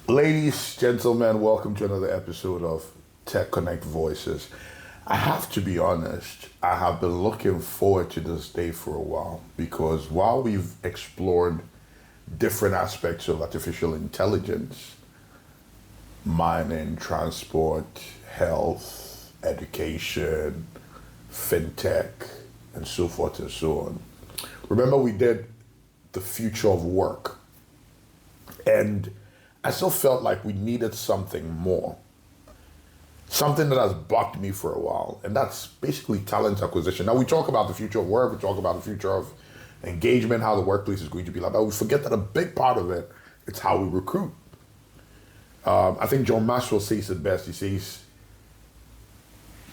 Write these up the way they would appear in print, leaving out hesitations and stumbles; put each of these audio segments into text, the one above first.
Ladies, gentlemen, welcome to another episode of Texonnect Voices. I have to be honest, I have been looking forward to this day for a while because while we've explored different aspects of artificial intelligence, mining, transport, health, education, fintech, and so forth and so on. Remember we did the future of work, and I still felt like we needed something more. Something that has bugged me for a while, and that's basically talent acquisition. Now we talk about the future of work, we talk about the future of engagement, how the workplace is going to be like, but we forget that a big part of it, it's how we recruit. I think John Maxwell says it best. He says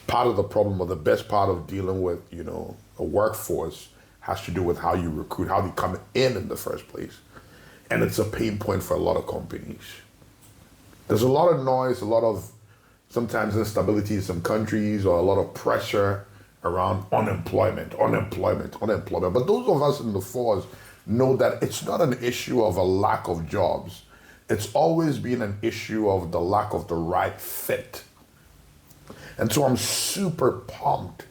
part of the problem, or the best part of dealing with, a workforce has to do with how you recruit, how they come in the first place. And it's a pain point for a lot of companies. There's a lot of noise, a lot of sometimes instability in some countries, or a lot of pressure around unemployment. But those of us in the force know that it's not an issue of a lack of jobs. It's always been an issue of the lack of the right fit. And so I'm super pumped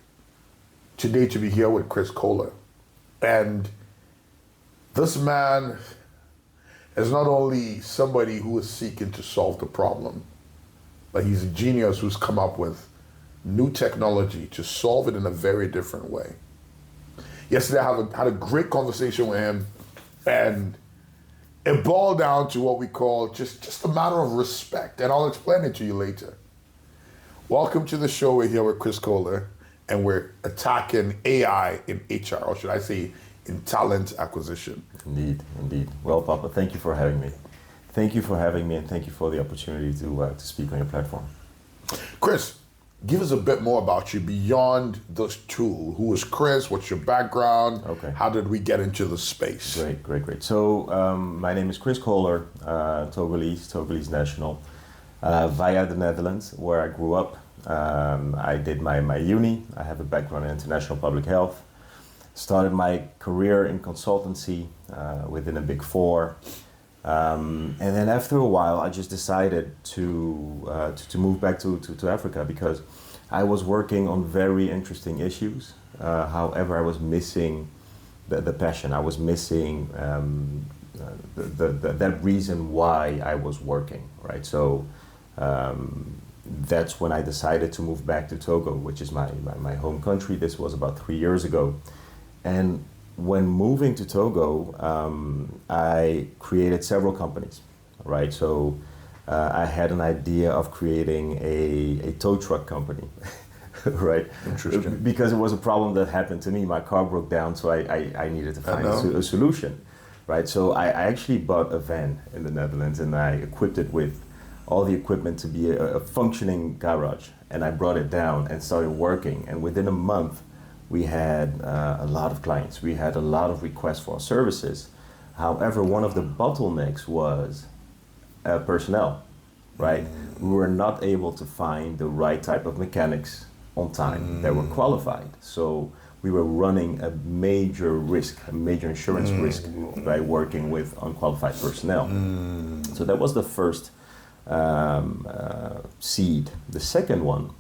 today to be here with Chris Kohler. And this man is not only somebody who is seeking to solve the problem, but he's a genius who's come up with new technology to solve it in a very different way. Yesterday I had a great conversation with him, and it boiled down to what we call just a matter of respect, and I'll explain it to you later. Welcome to the show. We're here with Chris Kohler, and we're attacking AI in HR, or should I say in talent acquisition. Indeed. Well, Papa, thank you for having me. Thank you for having me, and thank you for the opportunity to speak on your platform. Chris, give us a bit more about you beyond this tool. Who is Chris? What's your background? Okay. How did we get into the space? Great. So my name is Chris Kohler, Togolese national, via the Netherlands, where I grew up. I did my uni. I have a background in international public health. Started my career in consultancy within a big four. And then after a while, I just decided to move back to Africa because I was working on very interesting issues. However, I was missing the passion. I was missing that reason why I was working, right? So that's when I decided to move back to Togo, which is my home country. This was about 3 years ago. And when moving to Togo, I created several companies, right? So I had an idea of creating a tow truck company, right? Interesting. Because it was a problem that happened to me. My car broke down, so I needed to find a solution, right? So I actually bought a van in the Netherlands, and I equipped it with all the equipment to be a functioning garage. And I brought it down and started working. And within a month, we had a lot of clients. We had a lot of requests for our services. However, one of the bottlenecks was personnel, right? We were not able to find the right type of mechanics on time that were qualified. So we were running a major risk, a major insurance risk by working with unqualified personnel. So that was the first seed. The second one,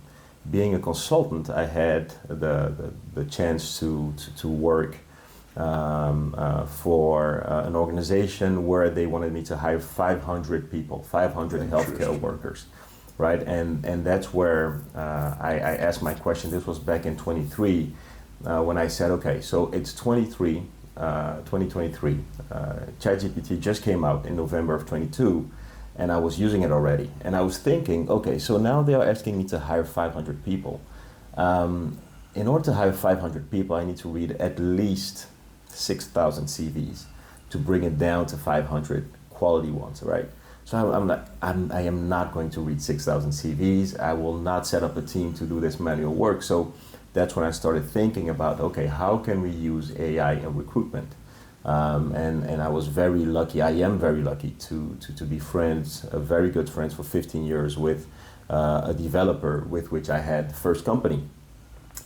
being a consultant, I had the chance to work for an organization where they wanted me to hire 500 people, 500 healthcare workers, right? And that's where I asked my question. This was back in 23, when I said, okay, so it's 2023, ChatGPT just came out in November of 22, and I was using it already. And I was thinking, okay, so now they are asking me to hire 500 people. In order to hire 500 people, I need to read at least 6,000 CVs to bring it down to 500 quality ones, right? So I am not going to read 6,000 CVs. I will not set up a team to do this manual work. So that's when I started thinking about, okay, how can we use AI in recruitment? And I was very lucky, I am very lucky to be friends, very good friends for 15 years with a developer with which I had the first company.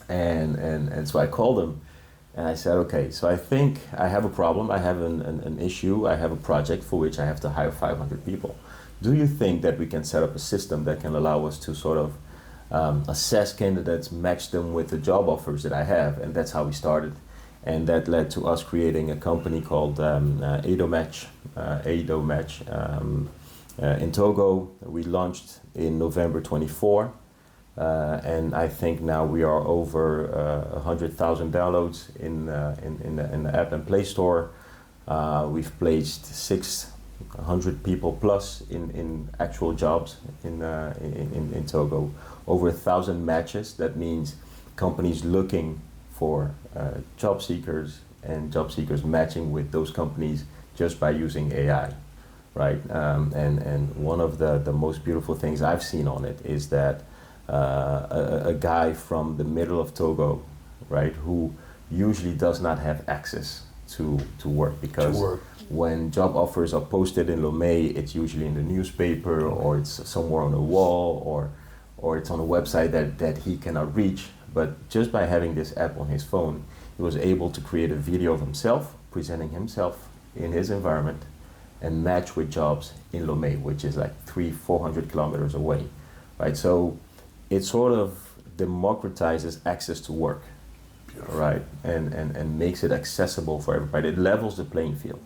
And so I called him and I said, okay, so I think I have a problem, I have an issue, I have a project for which I have to hire 500 people. do you think that we can set up a system that can allow us to sort of assess candidates, match them with the job offers that I have? And that's how we started. And that led to us creating a company called EdoMatch, in Togo. We launched in November 24. And I think now we are over 100,000 downloads in the app and Play Store. We've placed 600 people plus in actual jobs in Togo. Over 1,000 matches. That means companies looking for job seekers and job seekers matching with those companies just by using AI, right? And one of the most beautiful things I've seen on it is that a guy from the middle of Togo, right, who usually does not have access to work, because when job offers are posted in Lomé, it's usually in the newspaper, or it's somewhere on a wall, or it's on a website that he cannot reach. But just by having this app on his phone, he was able to create a video of himself, presenting himself in his environment, and match with jobs in Lomé, which is like 300-400 kilometers away, right? So it sort of democratizes access to work, right? And makes it accessible for everybody. It levels the playing field.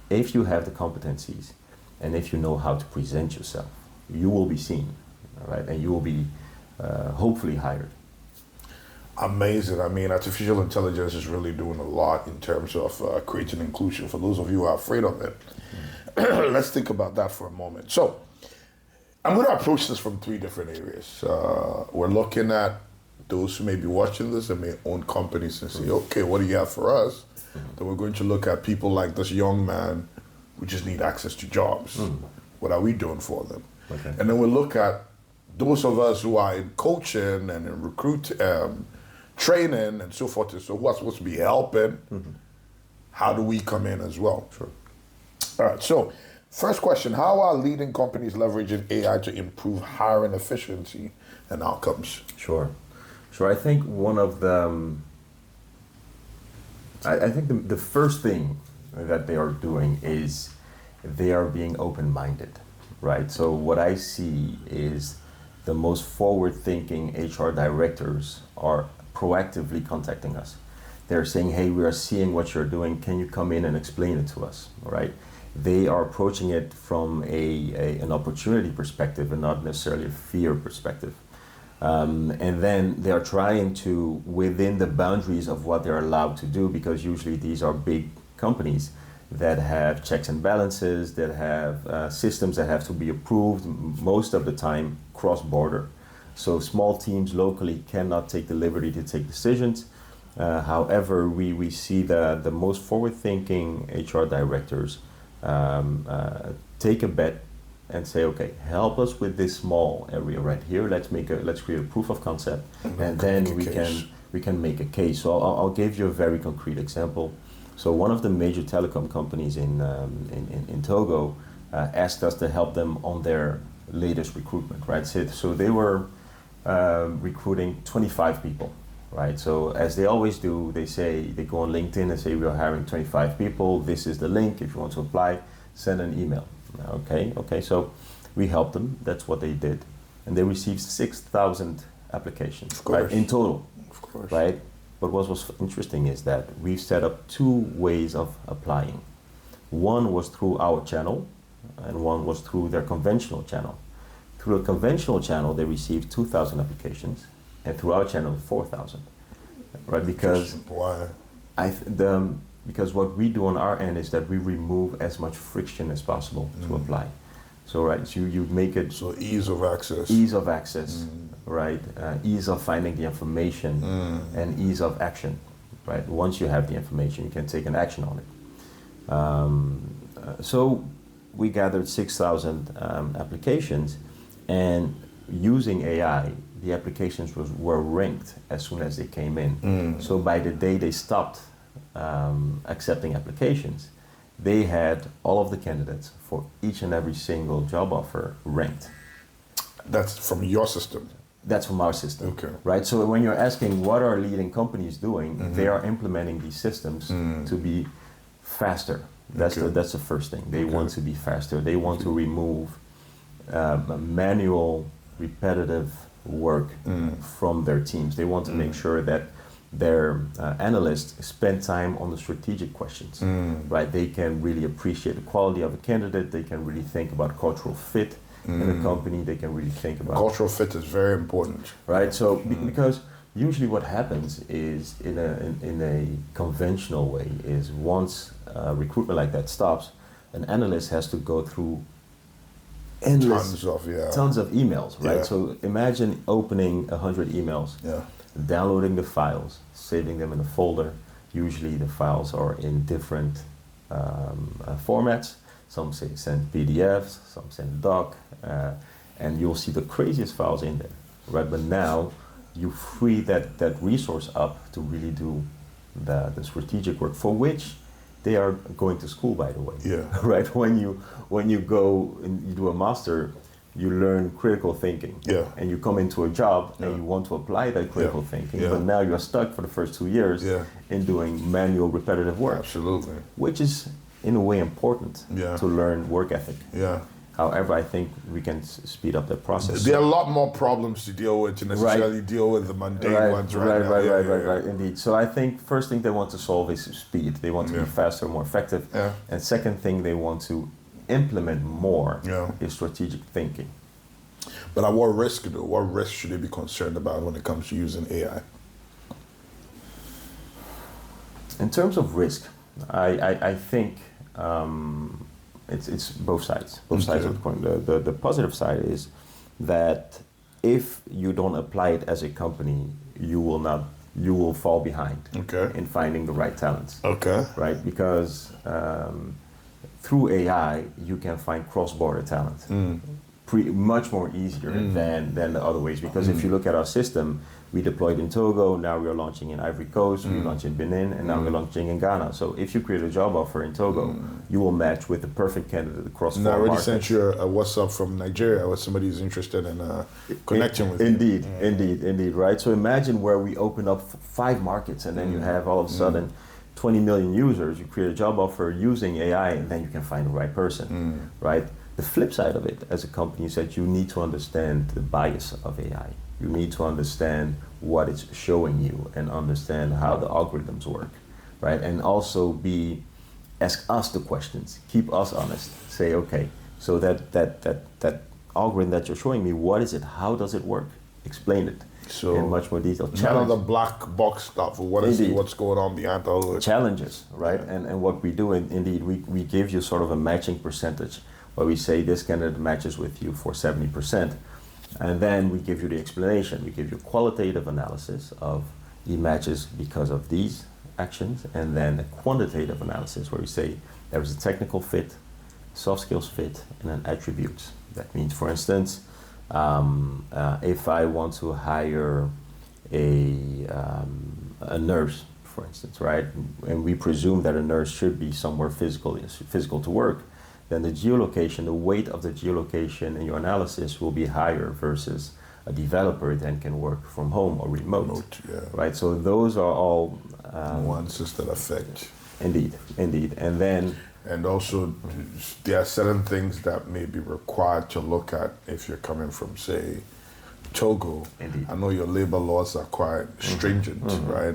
If you have the competencies and if you know how to present yourself, you will be seen, right? And you will be hopefully hired. Amazing. I mean, artificial intelligence is really doing a lot in terms of creating inclusion. For those of you who are afraid of it, let's think about that for a moment. So I'm going to approach this from three different areas. We're looking at those who may be watching this and may own companies and say, okay, what do you have for us? Then we're going to look at people like this young man who just need access to jobs. What are we doing for them? Okay. And then we'll look at those of us who are in coaching and in training and so forth and so who are supposed to be helping. How do we come in as well? Sure. All right, so first question, how are leading companies leveraging AI to improve hiring efficiency and outcomes? Sure. I think one of the, I think the first thing that they are doing is they are being open-minded, right? So what I see is the most forward-thinking HR directors are proactively contacting us. They're saying, hey, we are seeing what you're doing. Can you come in and explain it to us, all right? They are approaching it from an opportunity perspective and not necessarily a fear perspective. And then they are trying to, within the boundaries of what they're allowed to do, because usually these are big companies that have checks and balances, that have systems that have to be approved, most of the time cross-border. So small teams locally cannot take the liberty to take decisions. However, we see the most forward-thinking HR directors take a bet and say, okay, help us with this small area right here. Let's create a proof of concept, and then we can make a case. So I'll give you a very concrete example. So one of the major telecom companies in Togo asked us to help them on their latest recruitment, right? So they were recruiting 25 people, right? So as they always do, they go on LinkedIn and say, we are hiring 25 people. This is the link. If you want to apply, send an email. Okay. So we helped them. That's what they did, and they received 6,000 applications, right, in total. Of course. Right. But what was interesting is that we've set up two ways of applying. One was through our channel, and one was through their conventional channel. Through a conventional channel, they received 2,000 applications, and through our channel, 4,000. Right? Because why? Because what we do on our end is that we remove as much friction as possible to apply. So you make it so ease of access, right? Ease of finding the information and ease of action, right? Once you have the information, you can take an action on it. So we gathered 6,000 applications, and using AI, the applications were ranked as soon as they came in. So by the day they stopped accepting applications, they had all of the candidates for each and every single job offer ranked. That's from your system? That's from our system. Okay. Right? So when you're asking what are leading companies doing, they are implementing these systems to be faster. That's the first thing. They want to be faster. They want to remove manual, repetitive work from their teams. They want to make sure that their analysts spend time on the strategic questions, right? They can really appreciate the quality of a candidate. They can really think about cultural fit in a company. They can really think about cultural fit is very important, right? So because usually what happens is in a conventional way is once recruitment like that stops, an analyst has to go through endless tons of emails, right? Yeah. So imagine opening 100 emails, downloading the files, saving them in a folder. Usually the files are in different formats. Some say send PDFs, some send doc, and you'll see the craziest files in there, right? But now you free that resource up to really do the strategic work for which they are going to school, by the way. Yeah. Right. When you go and you do a master, you learn critical thinking. Yeah. And you come into a job and you want to apply that critical thinking, but now you are stuck for the first 2 years in doing manual, repetitive work. Absolutely. Which is in a way important to learn work ethic. Yeah. However, I think we can speed up that process. There are a lot more problems to deal with to necessarily deal with the mundane ones Right, indeed. So I think first thing they want to solve is speed. They want to be faster, more effective. Yeah. And second thing they want to implement more is strategic thinking. But at what risk though? What risk should they be concerned about when it comes to using AI? In terms of risk, I think it's both sides. Both sides of the coin. The positive side is that if you don't apply it as a company, you will fall behind in finding the right talents. Right? Because through AI, you can find cross-border talent much more easier than the other ways. Because if you look at our system, we deployed in Togo, now we are launching in Ivory Coast, we launched in Benin, and now we're launching in Ghana. So if you create a job offer in Togo, you will match with the perfect candidate across four markets. I already sent you a WhatsApp from Nigeria where somebody is interested in connecting with you. Indeed, right? So imagine where we open up 5 markets and then you have all of a sudden 20 million users. You create a job offer using AI and then you can find the right person, right? The flip side of it as a company is that you need to understand the bias of AI. You need to understand what it's showing you and understand how the algorithms work, right? And also ask us the questions, keep us honest. Say, okay, so that algorithm that you're showing me, what is it? How does it work? Explain it in much more detail. None of the black box stuff. What is what's going on behind the hood? Challenges, right? And what we do, indeed, we give you sort of a matching percentage where we say this candidate matches with you for 70%. And then we give you the explanation. We give you qualitative analysis of he matches because of these actions, and then a quantitative analysis where we say there is a technical fit, soft skills fit, and an attributes. That means, for instance, if I want to hire a nurse, for instance, right, and we presume that a nurse should be somewhere physical to work, then the geolocation, the weight of the geolocation in your analysis will be higher versus a developer then can work from home or remote. Right? So those are all nuances that affect. Indeed. And also there are certain things that may be required to look at if you're coming from, say, Togo. Indeed. I know your labor laws are quite stringent, right?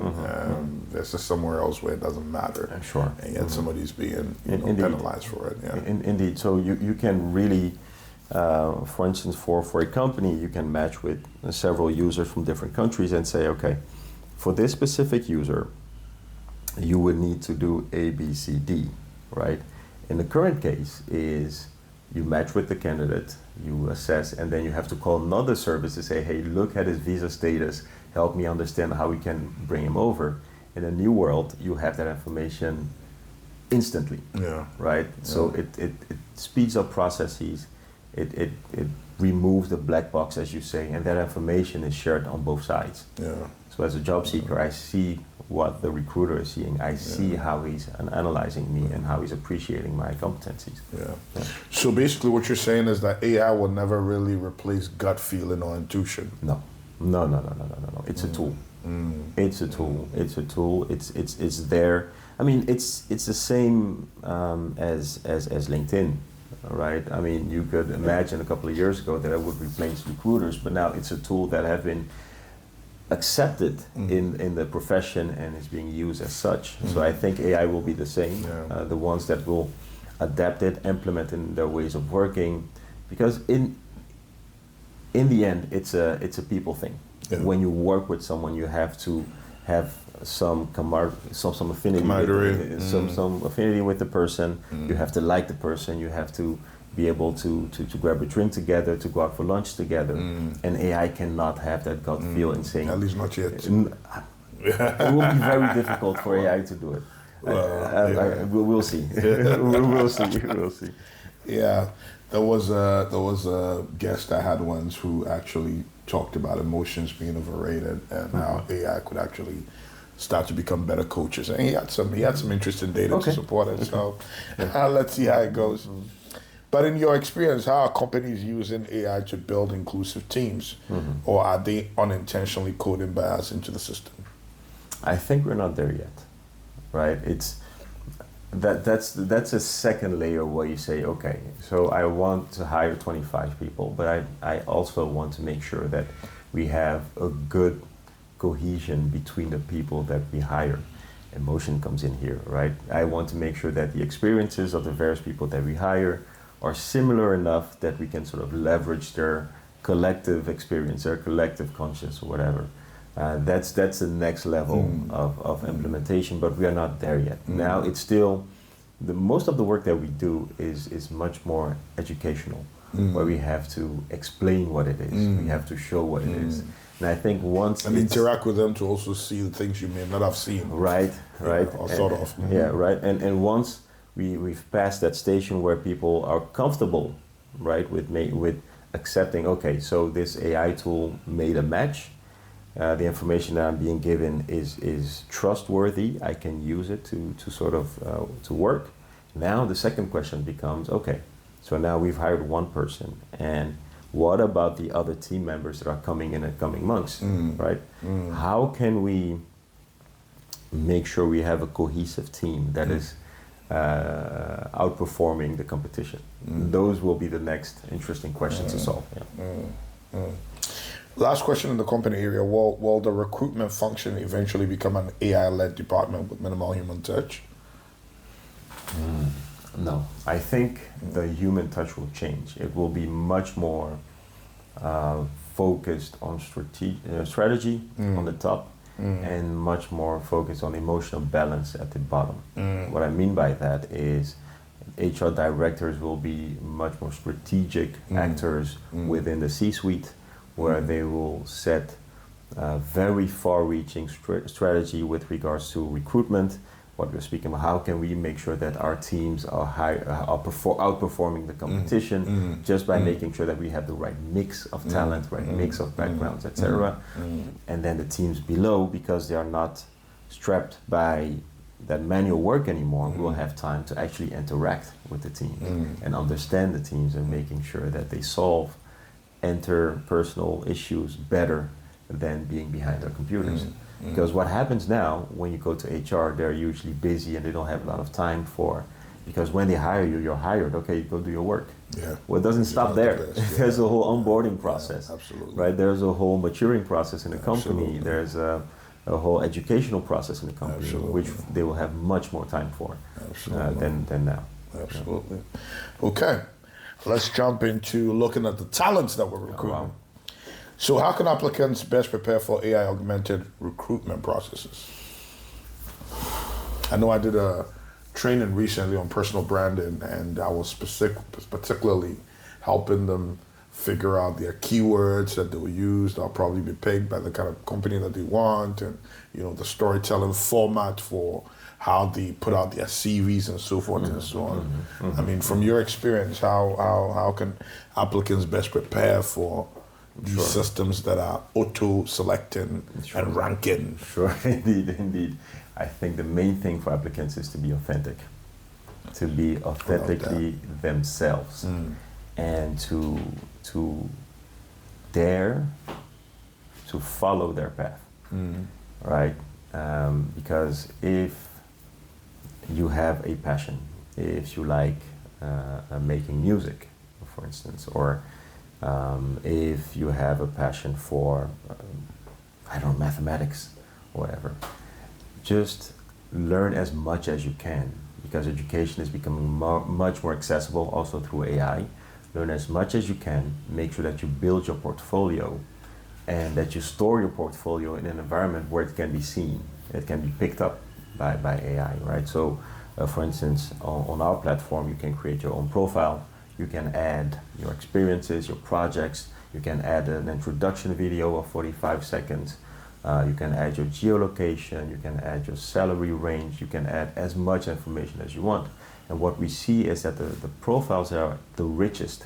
There's just somewhere else where it doesn't matter. Sure. And yet somebody's being penalized for it. Indeed. So you can really, for instance, for a company, you can match with several users from different countries and say, okay, for this specific user, you would need to do A, B, C, D, right? In the current case is you match with the candidate, you assess, and then you have to call another service to say, hey, look at his visa status, help me understand how we can bring him over. In a new world, you have that information instantly, right? So it speeds up processes, it removes the black box, as you say, and that information is shared on both sides. So as a job seeker, I see what the recruiter is seeing. I see how he's analyzing me and how he's appreciating my competencies. So basically what you're saying is that AI will never really replace gut feeling or intuition. No. It's a tool. It's a tool. It's there. I mean, it's the same as LinkedIn. right? I mean, you could imagine a couple of years ago that it would replace recruiters, but now it's a tool that has been accepted in the profession and is being used as such. So I think AI will be the same. The ones that will adapt it, implement in their ways of working, because in the end, it's a people thing. Yeah. When you work with someone, you have to have some affinity, some affinity with the person. You have to like the person. You have to be able to grab a drink together, to go out for lunch together. And AI cannot have that gut feel and saying. At least not yet. It will be very difficult for AI to do it. We'll see. We'll see. Yeah, there was a guest I had once who actually talked about emotions being overrated and how AI could actually start to become better coaches. And he had some interesting data to support it. So let's see how it goes. But in your experience, how are companies using AI to build inclusive teams, or are they unintentionally coding bias into the system? I think we're not there yet, right? That's a second layer where you say, okay, so I want to hire 25 people, but I also want to make sure that we have a good cohesion between the people that we hire. Emotion comes in here, right? I want to make sure that the experiences of the various people that we hire are similar enough that we can sort of leverage their collective experience, their collective conscience, or whatever. That's the next level of implementation, but we are not there yet. Now it's still, most of the work that we do is much more educational, where we have to explain what it is, we have to show what it is. And I think once and interact with them to also see the things you may not have seen. Right. Or sort of. Yeah, right. And once we've passed that station where people are comfortable, right, with accepting, okay, so this AI tool made a match. The information that I'm being given is trustworthy. I can use it to sort of to work. Now the second question becomes, okay, so now we've hired one person, and what about the other team members that are coming in coming months, right? How can we make sure we have a cohesive team that is outperforming the competition? Those will be the next interesting questions to solve. Yeah. Last question in the company area, will the recruitment function eventually become an AI-led department with minimal human touch? No, I think the human touch will change. It will be much more focused on strategy on the top and much more focused on emotional balance at the bottom. What I mean by that is HR directors will be much more strategic actors within the C-suite, where they will set very far-reaching strategy with regards to recruitment. What we're speaking about, how can we make sure that our teams are outperforming the competition just by making sure that we have the right mix of talent, right mix of backgrounds, etc. And then the teams below, because they are not strapped by that manual work anymore, will have time to actually interact with the teams and understand the teams and making sure that they solve interpersonal issues better than being behind their computers. Because what happens now, when you go to HR, they're usually busy and they don't have a lot of time because when they hire you, you're hired, okay, go do your work. Yeah. Well, it doesn't stop there. There's a whole onboarding process. Absolutely. Right? There's a whole maturing process in the company. There's a whole educational process in the company, which they will have much more time for than now. Absolutely. Yeah. Okay. Let's jump into looking at the talents that we're recruiting. Oh, wow. So how can applicants best prepare for AI-augmented recruitment processes? I know I did a training recently on personal branding, and I was particularly helping them figure out their keywords that they will use. They'll probably be pegged by the kind of company that they want, and the storytelling format for how they put out their CVs and so forth and so on. I mean, from your experience, how can applicants best prepare for these systems that are auto-selecting and ranking? Sure, indeed. I think the main thing for applicants is to be authentic, to be authentically themselves, and to dare to follow their path, right? Because if you have a passion, if you like making music, for instance, or if you have a passion for, I don't know, mathematics, or whatever, just learn as much as you can, because education is becoming much more accessible also through AI. Learn as much as you can, make sure that you build your portfolio and that you store your portfolio in an environment where it can be seen, it can be picked up by AI, right? So, for instance, on our platform, you can create your own profile, you can add your experiences, your projects, you can add an introduction video of 45 seconds, you can add your geolocation, you can add your salary range, you can add as much information as you want. And what we see is that the profiles that are the richest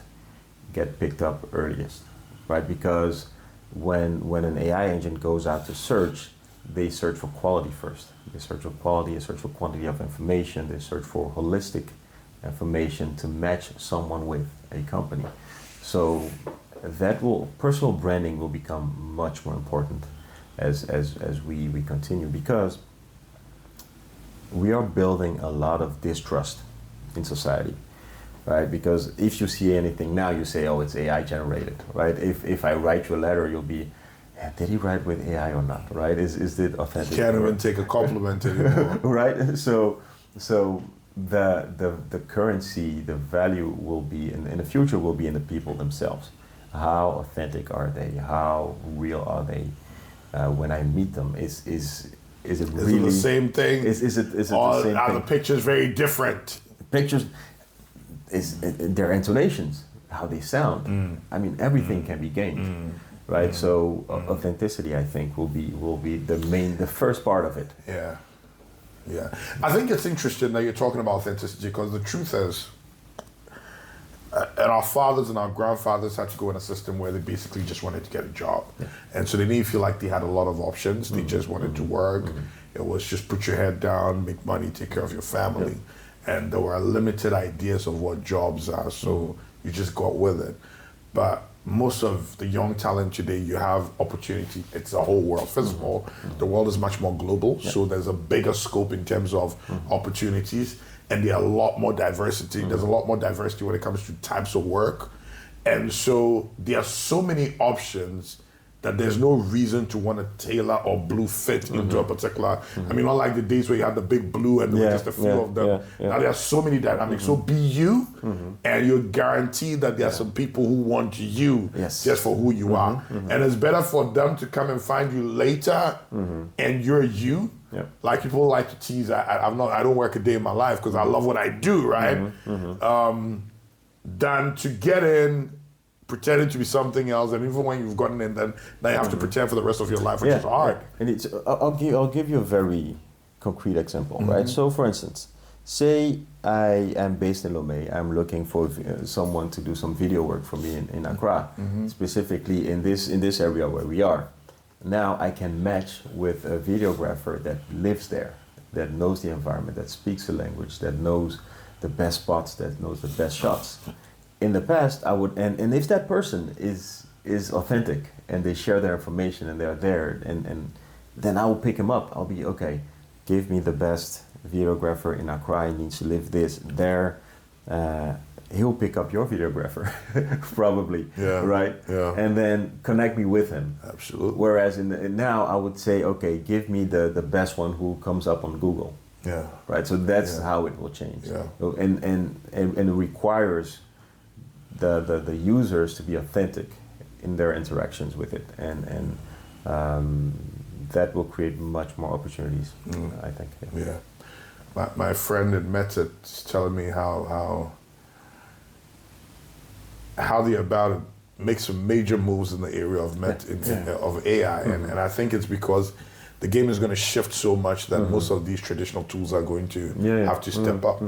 get picked up earliest, right? Because when an AI engine goes out to search, they search for quality first. They search for quality, they search for quantity of information, they search for holistic information to match someone with a company. So personal branding will become much more important as we continue, because we are building a lot of distrust in society, right? Because if you see anything now, you say, oh, it's AI generated, right? If I write you a letter, you'll be, did he write with AI or not, right? Is it authentic? Can't even take a compliment anymore. Right? So the currency, the value will be, in the future will be in the people themselves. How authentic are they? How real are they? When I meet them, is it really the same thing? Is it the same thing? Are the pictures very different? Pictures, their intonations, how they sound. I mean, everything can be gained, right? So authenticity, I think, will be the first part of it. Yeah. I think it's interesting that you're talking about authenticity, because the truth is, and our fathers and our grandfathers had to go in a system where they basically just wanted to get a job. Yeah. And so they didn't feel like they had a lot of options. They just wanted to work. It was just put your head down, make money, take care of your family. Yeah. And there were limited ideas of what jobs are, so you just got with it. But most of the young talent today, you have opportunity. It's a whole world. First of all, the world is much more global, so there's a bigger scope in terms of opportunities. And there are a lot more diversity. There's a lot more diversity when it comes to types of work. And so there are so many options that there's no reason to want to tailor or blue fit into a particular, I mean, unlike the days where you had the big blue and there were just a few of them. Now there are so many dynamics. So be you, and you're guaranteed that there are some people who want you just for who you are. And it's better for them to come and find you later and you're you. Yep. Like people like to tease, I don't work a day in my life because I love what I do, right? Than to get in, pretending to be something else, and even when you've gotten in, then now you have to pretend for the rest of your life, which is hard. And I'll give you a very concrete example, right? So, for instance, say I am based in Lomé. I'm looking for someone to do some video work for me in Accra, specifically in this area where we are. Now I can match with a videographer that lives there, that knows the environment, that speaks the language, that knows the best spots, that knows the best shots. In the past, I would, and if that person is authentic and they share their information and they're there, and then I will pick him up. I'll be, okay, give me the best videographer in Accra. He needs to live there. He'll pick up your videographer, probably, right? Yeah. And then connect me with him. Absolutely. Whereas now I would say, okay, give me the best one who comes up on Google. Yeah. Right. So that's how it will change. Yeah. And it requires the users to be authentic in their interactions with it, and that will create much more opportunities. I think. Yeah. My friend in Meta is telling me how they're about to make some major moves in the area of of AI, and I think it's because the game is going to shift so much that most of these traditional tools are going to have to step up.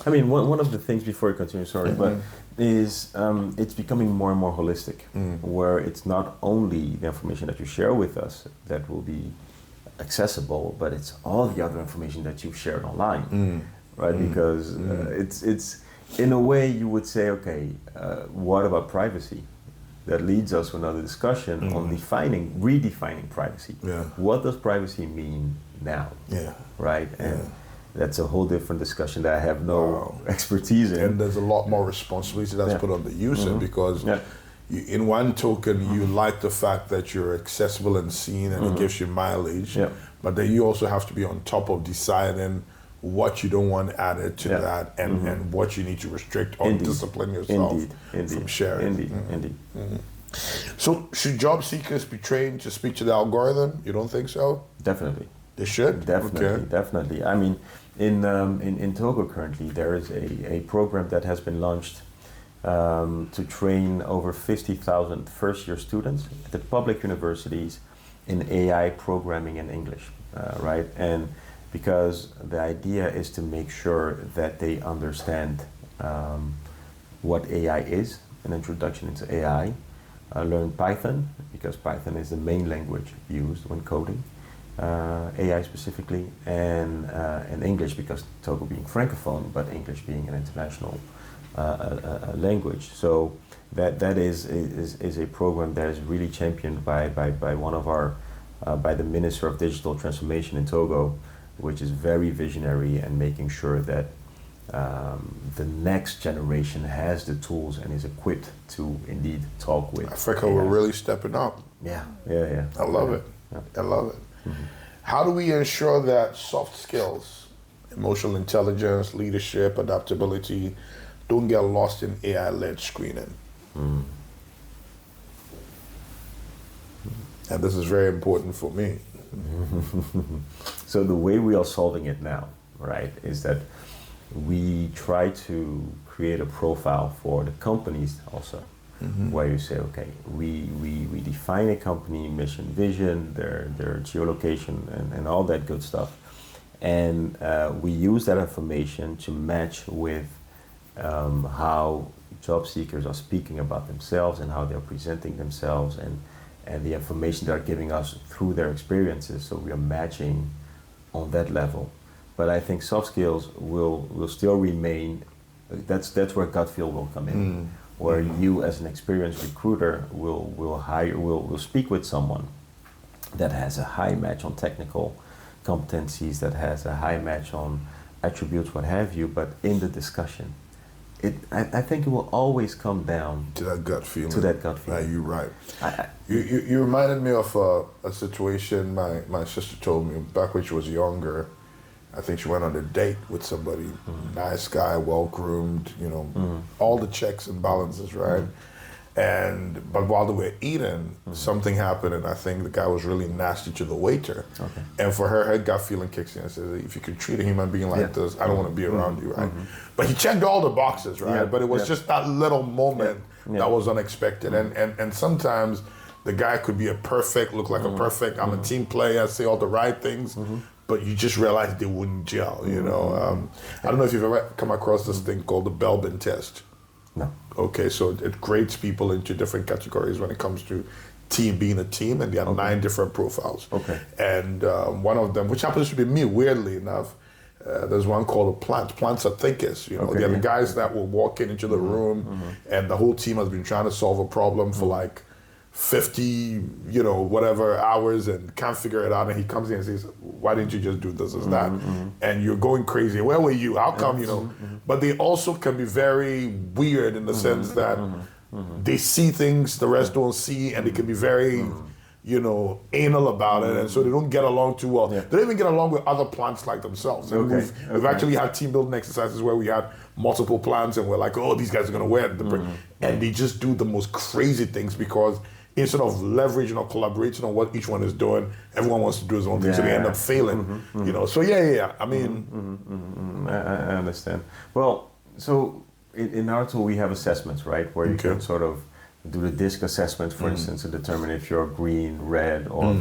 I mean, one of the things, before you continue, but is it's becoming more and more holistic, where it's not only the information that you share with us that will be accessible, but it's all the other information that you've shared online, right? Because it's in a way you would say, okay, what about privacy? That leads us to another discussion on redefining privacy. Yeah. What does privacy mean now? Yeah. Right? that's a whole different discussion that I have no expertise in. And there's a lot more responsibility that's put on the user because in one token, you like the fact that you're accessible and seen and it gives you mileage, but then you also have to be on top of deciding what you don't want added to that and what you need to restrict or discipline yourself from sharing. Indeed. So should job seekers be trained to speak to the algorithm? You don't think so? Definitely. They should? Definitely. I mean, in Togo currently, there is a program that has been launched to train over 50,000 first-year students at the public universities in AI programming and English, right? And because the idea is to make sure that they understand what AI is, an introduction into AI, learn Python, because Python is the main language used when coding, AI specifically, and English, because Togo being francophone, but English being an international language. So that is a program that is really championed by one of our by the Minister of Digital Transformation in Togo, which is very visionary and making sure that the next generation has the tools and is equipped to indeed talk with Africa. AI. We're really stepping up. Yeah. I love it. I love it. How do we ensure that soft skills, emotional intelligence, leadership, adaptability, don't get lost in AI-led screening? And this is very important for me. So the way we are solving it now, right, is that we try to create a profile for the companies also, where you say, okay, we define a company mission, vision, their geolocation, and all that good stuff, and we use that information to match with how job seekers are speaking about themselves and how they're presenting themselves and the information they're giving us through their experiences. So we are matching on that level. But I think soft skills will still remain. That's where gut feel will come in, where you as an experienced recruiter will speak with someone that has a high match on technical competencies, that has a high match on attributes, what have you. But in the discussion, I think it will always come down to that gut feeling. You're right. You reminded me of a situation my sister told me back when she was younger. I think she went on a date with somebody, nice guy, well-groomed, all the checks and balances, right? But while they were eating, something happened, and I think the guy was really nasty to the waiter. Okay. And for her gut feeling kicks in and says, if you could treat a human being like this, I don't want to be around you, right? But he checked all the boxes, right? Yeah. But it was just that little moment that was unexpected. And sometimes the guy could be look like a perfect, I'm a team player, say all the right things, but you just realize they wouldn't gel, I don't know if you've ever come across this thing called the Belbin test. No. Okay, so it grades people into different categories when it comes to being a team, and there are 9 different profiles. Okay. And one of them, which happens to be me, weirdly enough, there's one called a plant. Plants are thinkers. They're the guys that will walk into the room, and the whole team has been trying to solve a problem for like 50, whatever hours and can't figure it out. And he comes in and says, why didn't you just do this or that? And you're going crazy. Where were you? How come, But they also can be very weird in the sense that they see things the rest don't see, and they can be very, anal about it. And so they don't get along too well. Yeah. They don't even get along with other plants like themselves. And we've actually had team building exercises where we had multiple plants and we're like, oh, these guys are going to wear the and they just do the most crazy things because instead of leveraging or collaborating on what each one is doing, everyone wants to do his own thing, so they end up failing. So I mean, I understand. Well, so in our tool we have assessments, right, where you can sort of do the DISC assessment, for instance, to determine if you're green, red, or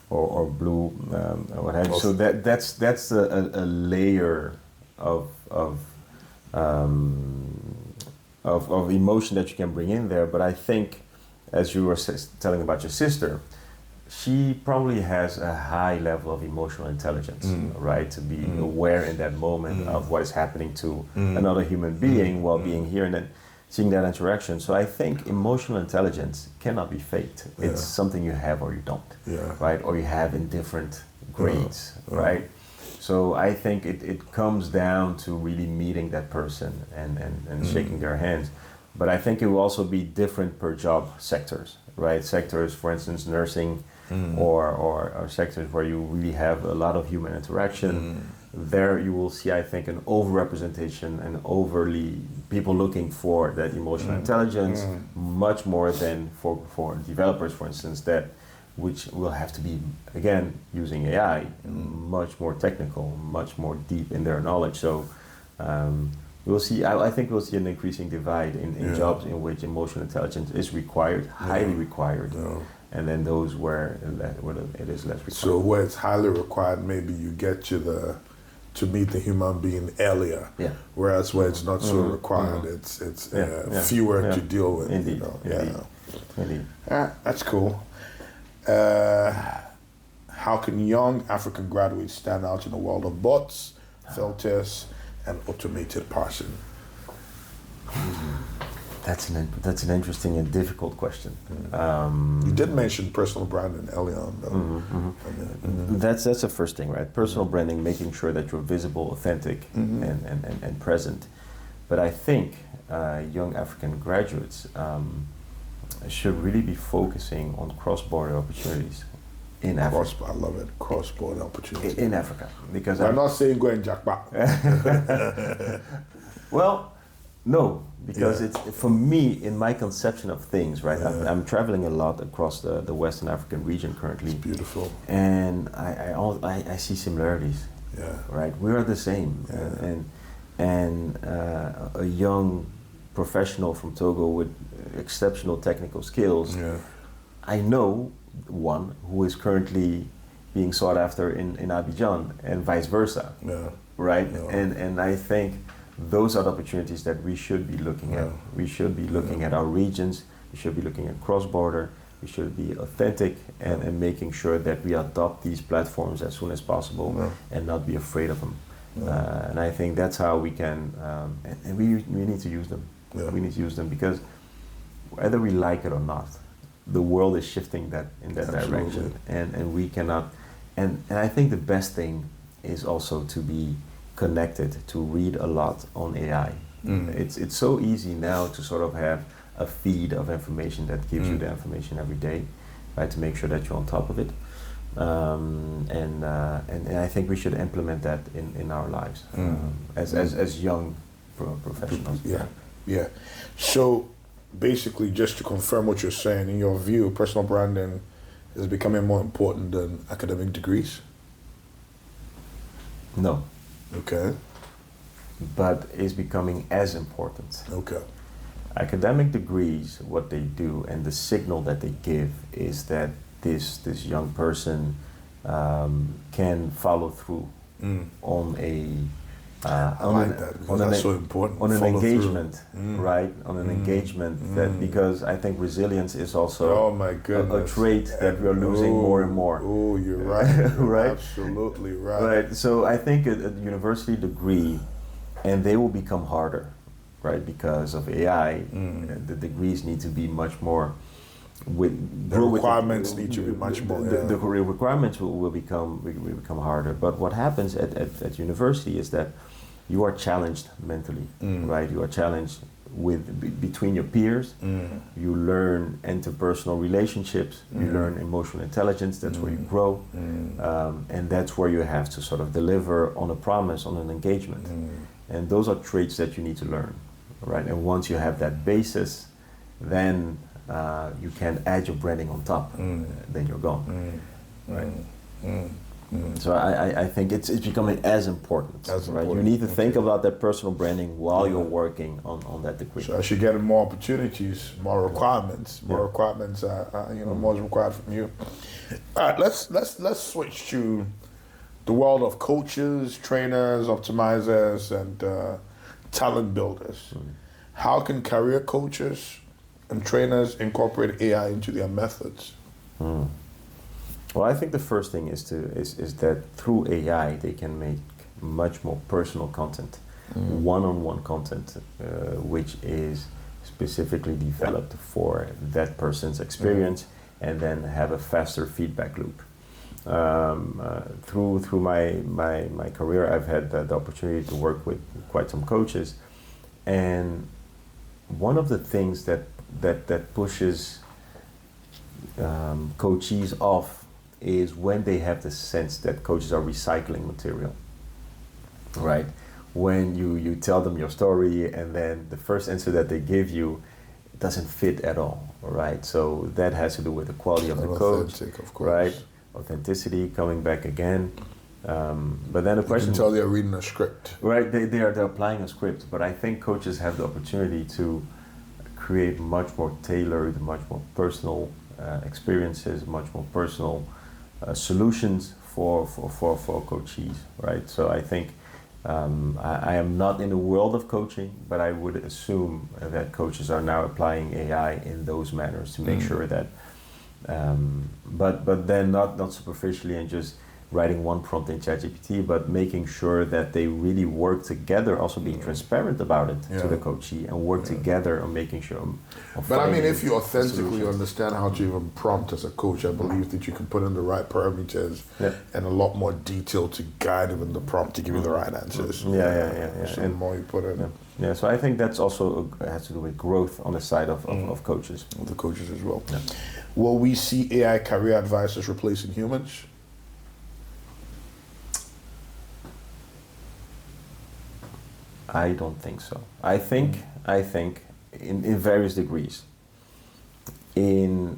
blue, or what have you. So that's a layer of emotion that you can bring in there. But I think, as you were telling about your sister, she probably has a high level of emotional intelligence, right? To be aware in that moment of what is happening to another human being while being here and then seeing that interaction. So I think emotional intelligence cannot be faked. It's something you have or you don't, right? Or you have in different grades, right? So I think it comes down to really meeting that person and shaking their hands. But I think it will also be different per job sectors, right? Sectors, for instance, nursing or sectors where you really have a lot of human interaction. There you will see, I think, an overrepresentation and overly people looking for that emotional intelligence much more than for developers, for instance, which will have to be, again, using AI, much more technical, much more deep in their knowledge. So we'll see, I think we'll see an increasing divide in jobs in which emotional intelligence is required, highly required, and then those where it is less required. So where it's highly required, maybe you get to meet the human being earlier. Yeah. Whereas where it's not so required, it's fewer to deal with. Indeed. Indeed. That's cool. How can young African graduates stand out in the world of bots, filters, and automated parsing? That's an interesting and difficult question. You did mention personal branding earlier on, though. That's the first thing, right? Personal branding, making sure that you're visible, authentic, and present. But I think young African graduates should really be focusing on cross-border opportunities in Africa. I love it. Cross-border opportunities. In Africa. Because I'm not saying go and jackpot. Well, no, because it's, for me, in my conception of things, right? I'm traveling a lot across the Western African region currently. It's beautiful. And I see similarities. Yeah. Right? We are the same. Yeah. And a young professional from Togo with exceptional technical skills, I know one who is currently being sought after in Abidjan and vice versa. Yeah. Right? Yeah. And I think those are the opportunities that we should be looking at. We should be looking at our regions, we should be looking at cross-border, we should be authentic and making sure that we adopt these platforms as soon as possible and not be afraid of them. And I think that's how we can, and we need to use them. We need to use them because whether we like it or not, the world is shifting in that direction, and we cannot. And I think the best thing is also to be connected, to read a lot on AI. It's so easy now to sort of have a feed of information that gives you the information every day, right? To make sure that you're on top of it. And I think we should implement that in our lives as young professionals. Yeah. So basically, just to confirm what you're saying, in your view, personal branding is becoming more important than academic degrees? No. Okay. But is becoming as important. Okay. Academic degrees, what they do and the signal that they give is that this young person can follow through on so important. On an engagement, right? On an engagement that, because I think resilience is also a trait that we're losing more and more. Oh, you're right. Right? Absolutely right. Right. So I think a university degree, and they will become harder, right? Because of AI, the degrees need to be much more. The requirements need to be much more. The requirements will become harder. But what happens at university is that you are challenged mentally, right? You are challenged between your peers. You learn interpersonal relationships. You learn emotional intelligence. That's where you grow, and that's where you have to sort of deliver on a promise, on an engagement. And those are traits that you need to learn, right? And once you have that basis, then you can add your branding on top, then you're gone, right? So I think it's becoming as important, right? You need to think about that personal branding while you're working on that degree. So as you're getting more opportunities, more requirements, are more is required from you. All right, let's switch to the world of coaches, trainers, optimizers, and talent builders. How can career coaches and trainers incorporate AI into their methods? Well, I think the first thing is that through AI they can make much more personal content, one-on-one content, which is specifically developed for that person's experience, and then have a faster feedback loop. Through my career, I've had the opportunity to work with quite some coaches, and one of the things that pushes coachees off is when they have the sense that coaches are recycling material, right? When you tell them your story and then the first answer that they give you doesn't fit at all, right? So that has to do with the quality of the coach, of course. Right? Authenticity, coming back again. But then the question, you can tell they're reading a script, right? They're applying a script, but I think coaches have the opportunity to create much more tailored, much more personal experiences, much more personal solutions for coachees, right? So I think I am not in the world of coaching, but I would assume that coaches are now applying AI in those manners to make sure that, but then not superficially and just writing one prompt in ChatGPT, but making sure that they really work together, also being transparent about it to the coachee and work together on making sure. But I mean, if you authentically understand how to even prompt as a coach, I believe that you can put in the right parameters and a lot more detail to guide even the prompt to give you the right answers. So the more you put in. Yeah, so I think that's also has to do with growth on the side of coaches. The coaches as well. Yeah. Will we see AI career advisors replacing humans? I don't think so. I think in various degrees. In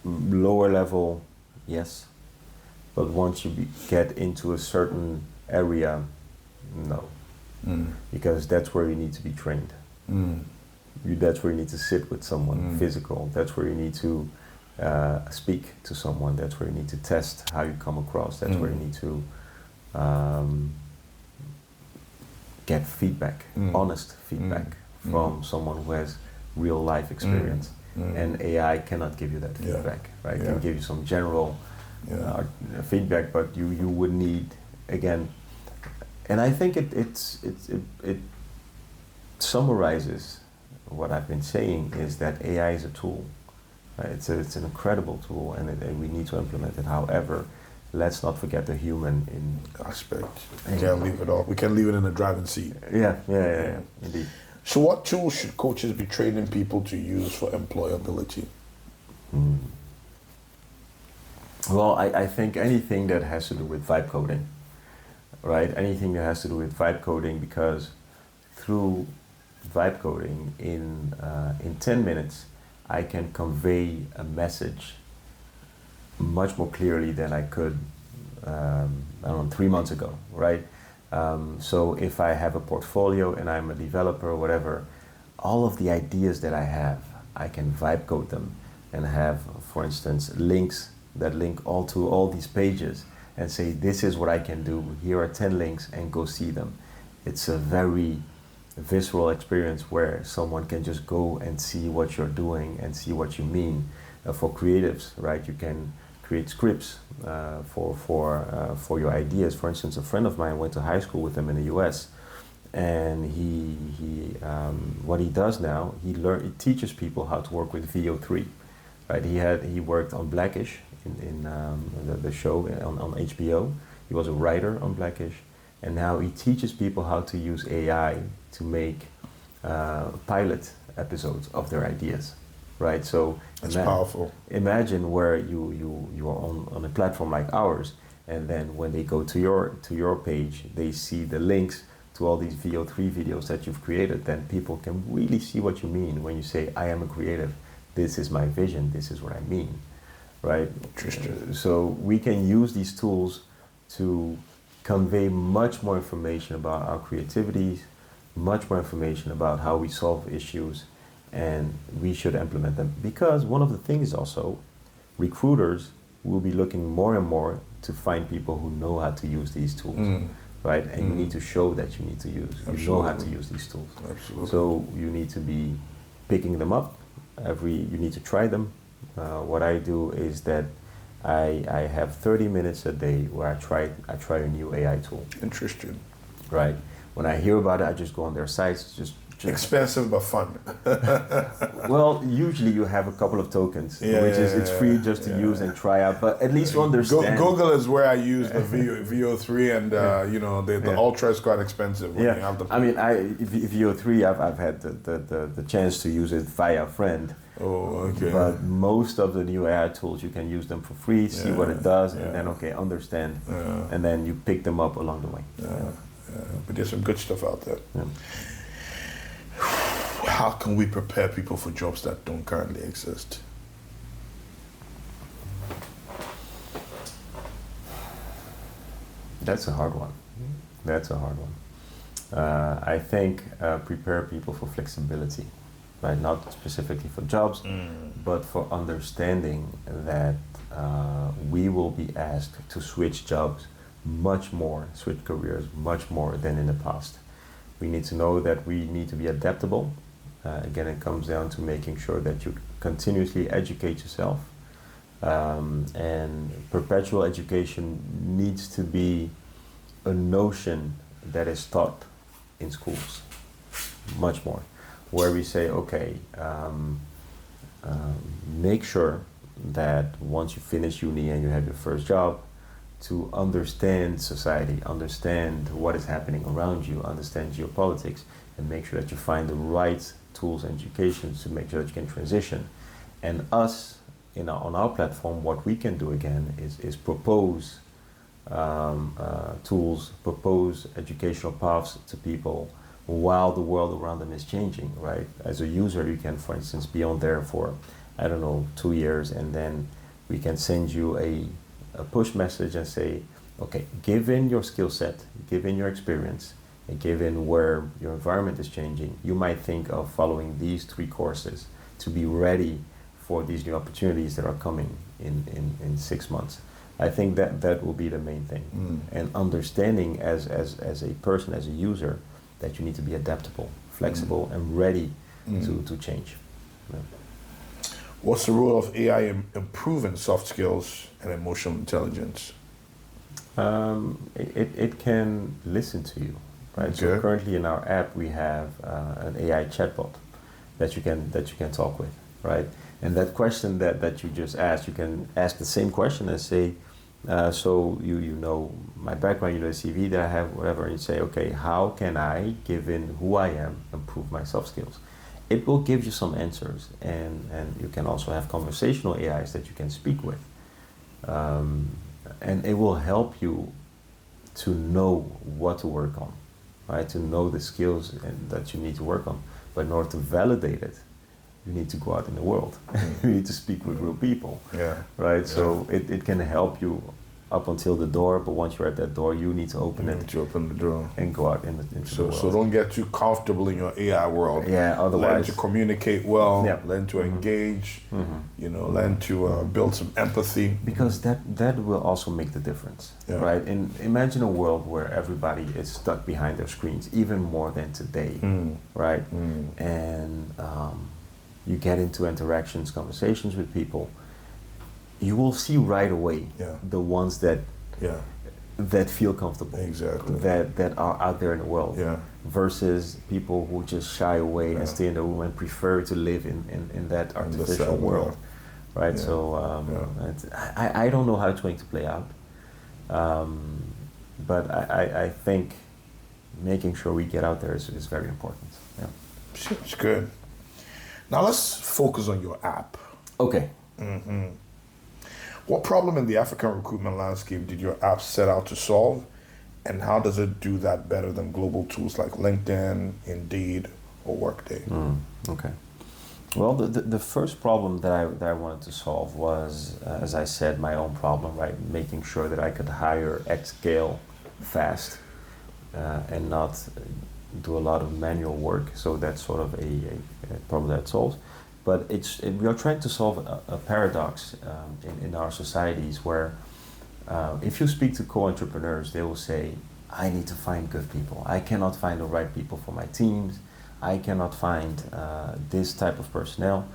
lower level, yes, but once you get into a certain area, no, because that's where you need to be trained. That's where you need to sit with someone physical. That's where you need to speak to someone. That's where you need to test how you come across. That's where you need to get feedback, honest feedback from someone who has real life experience. And AI cannot give you that feedback, right? It can give you some general feedback, but you would need, again, and I think it summarizes what I've been saying is that AI is a tool. It's an incredible tool, and we need to implement it. However, let's not forget the human in aspect. We can't leave it off. We can't leave it in the driving seat. Yeah, indeed. So what tools should coaches be training people to use for employability? Well, I think anything that has to do with vibe coding, right? Anything that has to do with vibe coding, because through vibe coding in 10 minutes, I can convey a message much more clearly than I could, 3 months ago, right? So if I have a portfolio and I'm a developer or whatever, all of the ideas that I have, I can vibe code them and have, for instance, links that link all to all these pages and say, this is what I can do. Here are 10 links and go see them. It's a very visceral experience where someone can just go and see what you're doing and see what you mean. For creatives, right? You can create scripts for your ideas. For instance, a friend of mine went to high school with him in the U.S. and he what he does now, he teaches people how to work with VO3, right? He worked on Blackish in the show on HBO. He was a writer on Blackish, and now he teaches people how to use AI to make pilot episodes of their ideas. Right, so it's powerful. Imagine where you are on a platform like ours, and then when they go to your page, they see the links to all these VO3 videos that you've created. Then people can really see what you mean when you say, "I am a creative. This is my vision. This is what I mean." Right. So we can use these tools to convey much more information about our creativity, much more information about how we solve issues. And we should implement them, because one of the things also, recruiters will be looking more and more to find people who know how to use these tools, right? And you need to show that you know how to use these tools. Absolutely. So you need to be picking them up. You need to try them. What I do is that I have 30 minutes a day where I try a new AI tool. Interesting. Right. when I hear about it, I just go on their sites, just expensive but fun. well, usually you have a couple of tokens, which is it's free just to use and try out. But at least you understand. Google is where I use the VO3, and the Ultra is quite expensive. When you have the VO3, I've had the chance to use it via a friend. Oh, okay. But most of the new AI tools, you can use them for free, see what it does, and then understand, and then you pick them up along the way. But there's some good stuff out there. Yeah. How can we prepare people for jobs that don't currently exist? That's a hard one. I think prepare people for flexibility, right? Not specifically for jobs, but for understanding that we will be asked to switch jobs switch careers much more than in the past. We need to know that we need to be adaptable. Again, it comes down to making sure that you continuously educate yourself. And perpetual education needs to be a notion that is taught in schools, much more. Where we say, okay, make sure that once you finish uni and you have your first job, to understand society, understand what is happening around you, understand geopolitics, and make sure that you find the right tools and education to make sure that you can transition. And us, on our platform, what we can do again is propose tools, propose educational paths to people while the world around them is changing, right? As a user, you can, for instance, be on there for, 2 years, and then we can send you a push message and say, okay, given your skill set, given your experience, and given where your environment is changing, you might think of following these 3 courses to be ready for these new opportunities that are coming in 6 months. I think that will be the main thing. And understanding as a person, as a user, that you need to be adaptable, flexible, and ready to change. Yeah. What's the role of AI in improving soft skills and emotional intelligence? It can listen to you, right? Okay. So currently in our app we have an AI chatbot that you can talk with, right? And that question that you just asked, you can ask the same question and say, so you know my background, you know the CV that I have, whatever, and you say, okay, how can I, given who I am, improve my soft skills? It will give you some answers, and you can also have conversational AIs that you can speak with. And it will help you to know what to work on, right? To know the skills that you need to work on. But in order to validate it, you need to go out in the world. You need to speak with real people, right? Yeah. So it can help you up until the door, but once you're at that door, you need to open it. To open the door and go out into the world. So don't get too comfortable in your AI world. Yeah, otherwise. Learn to communicate well. Yeah. Learn to engage. Learn to build some empathy. Because that will also make the difference, right? And imagine a world where everybody is stuck behind their screens, even more than today, right? And you get into interactions, conversations with people. You will see right away the ones that feel comfortable, exactly, that are out there in the world, versus people who just shy away and stay in the room and prefer to live in that artificial world, right? Yeah. So I don't know how it's going to play out, but I think making sure we get out there is very important. Yeah, it's good. Now let's focus on your app. Okay. What problem in the African recruitment landscape did your app set out to solve, and how does it do that better than global tools like LinkedIn, Indeed, or Workday? Okay. Well, the first problem that I wanted to solve was, as I said, my own problem, right? Making sure that I could hire at scale fast and not do a lot of manual work. So that's sort of a problem that it solves. But we are trying to solve a paradox in our societies where if you speak to co-entrepreneurs, they will say, I need to find good people. I cannot find the right people for my teams. I cannot find this type of personnel.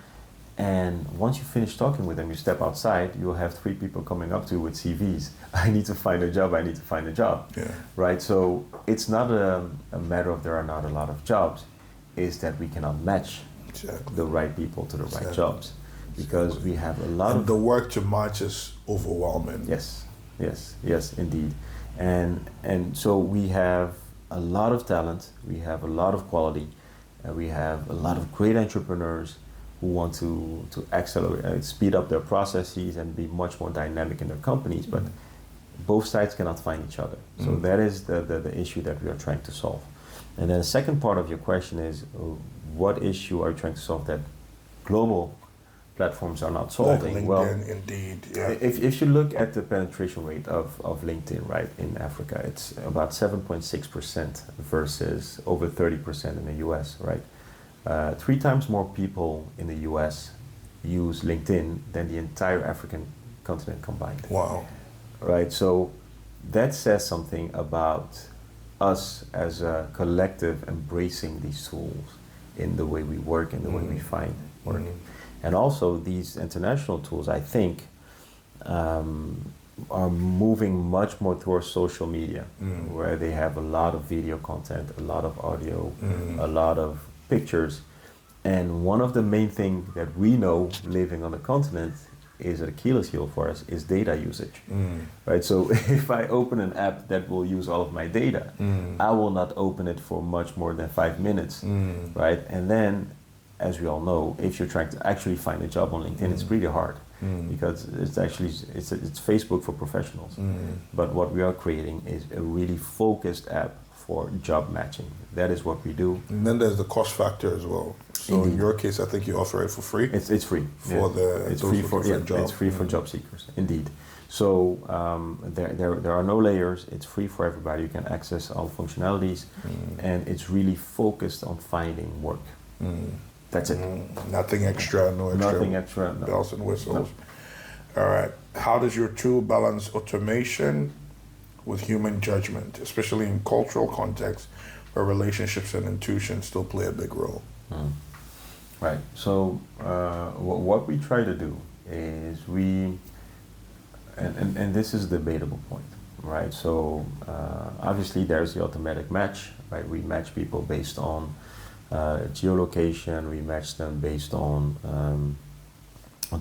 And once you finish talking with them, you step outside, you'll have 3 people coming up to you with CVs. I need to find a job, I need to find a job. Yeah. Right? So it's not a matter of there are not a lot of jobs, it's that we cannot match the right people to the right jobs. Because we have a lot and of... the work to match is overwhelming. Yes, indeed. And so we have a lot of talent, we have a lot of quality, and we have a lot of great entrepreneurs who want to accelerate, speed up their processes and be much more dynamic in their companies, but both sides cannot find each other. So that is the issue that we are trying to solve. And then the second part of your question is, what issue are you trying to solve that global platforms are not solving? Like LinkedIn, well, indeed, yeah. If you look at the penetration rate of LinkedIn, right, in Africa, it's about 7.6% versus over 30% in the US, right? 3 times more people in the US use LinkedIn than the entire African continent combined. Wow. Right, so that says something about us as a collective embracing these tools in the way we work and the way we find work. And also these international tools, I think, are moving much more towards social media, where they have a lot of video content, a lot of audio, a lot of pictures. And one of the main things that we know living on the continent is an Achilles heel for us is data usage, right? So if I open an app that will use all of my data, I will not open it for much more than 5 minutes, right? And then, as we all know, if you're trying to actually find a job on LinkedIn, it's pretty hard because it's Facebook for professionals. But what we are creating is a really focused app for job matching. That is what we do. And then there's the cost factor as well. So Indeed. in your case, I think you offer it for free. It's free for it's free for job. It's free for job seekers. Indeed. So there are no layers. It's free for everybody. You can access all functionalities, and it's really focused on finding work. That's it. Nothing extra. Nothing extra. No. Bells and whistles. No. All right. How does your tool balance automation with human judgment, especially in cultural contexts where relationships and intuition still play a big role? Right. So what we try to do is and this is a debatable point, right? So obviously there's the automatic match, right? We match people based on geolocation. We match them based on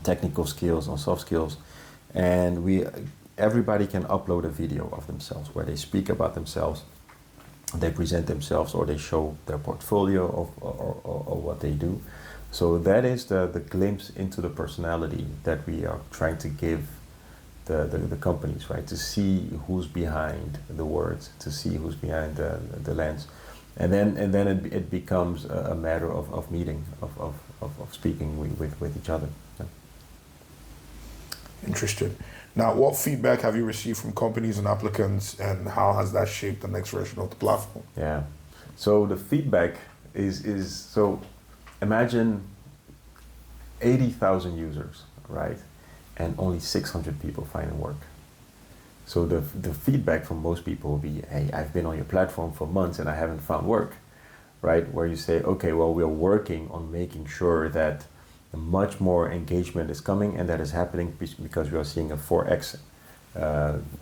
technical skills, on soft skills, and everybody can upload a video of themselves where they speak about themselves, they present themselves, or they show their portfolio of what they do. So that is the glimpse into the personality that we are trying to give the companies, right? To see who's behind the words, to see who's behind the lens. And then it becomes a matter of meeting, of speaking with each other. Yeah. Interesting. Now, what feedback have you received from companies and applicants, and how has that shaped the next version of the platform? Yeah. So the feedback is so imagine 80,000 users, right? And only 600 people finding work. So the feedback from most people will be, hey, I've been on your platform for months and I haven't found work, right? Where you say, okay, well, we're working on making sure that much more engagement is coming, and that is happening because we are seeing a 4x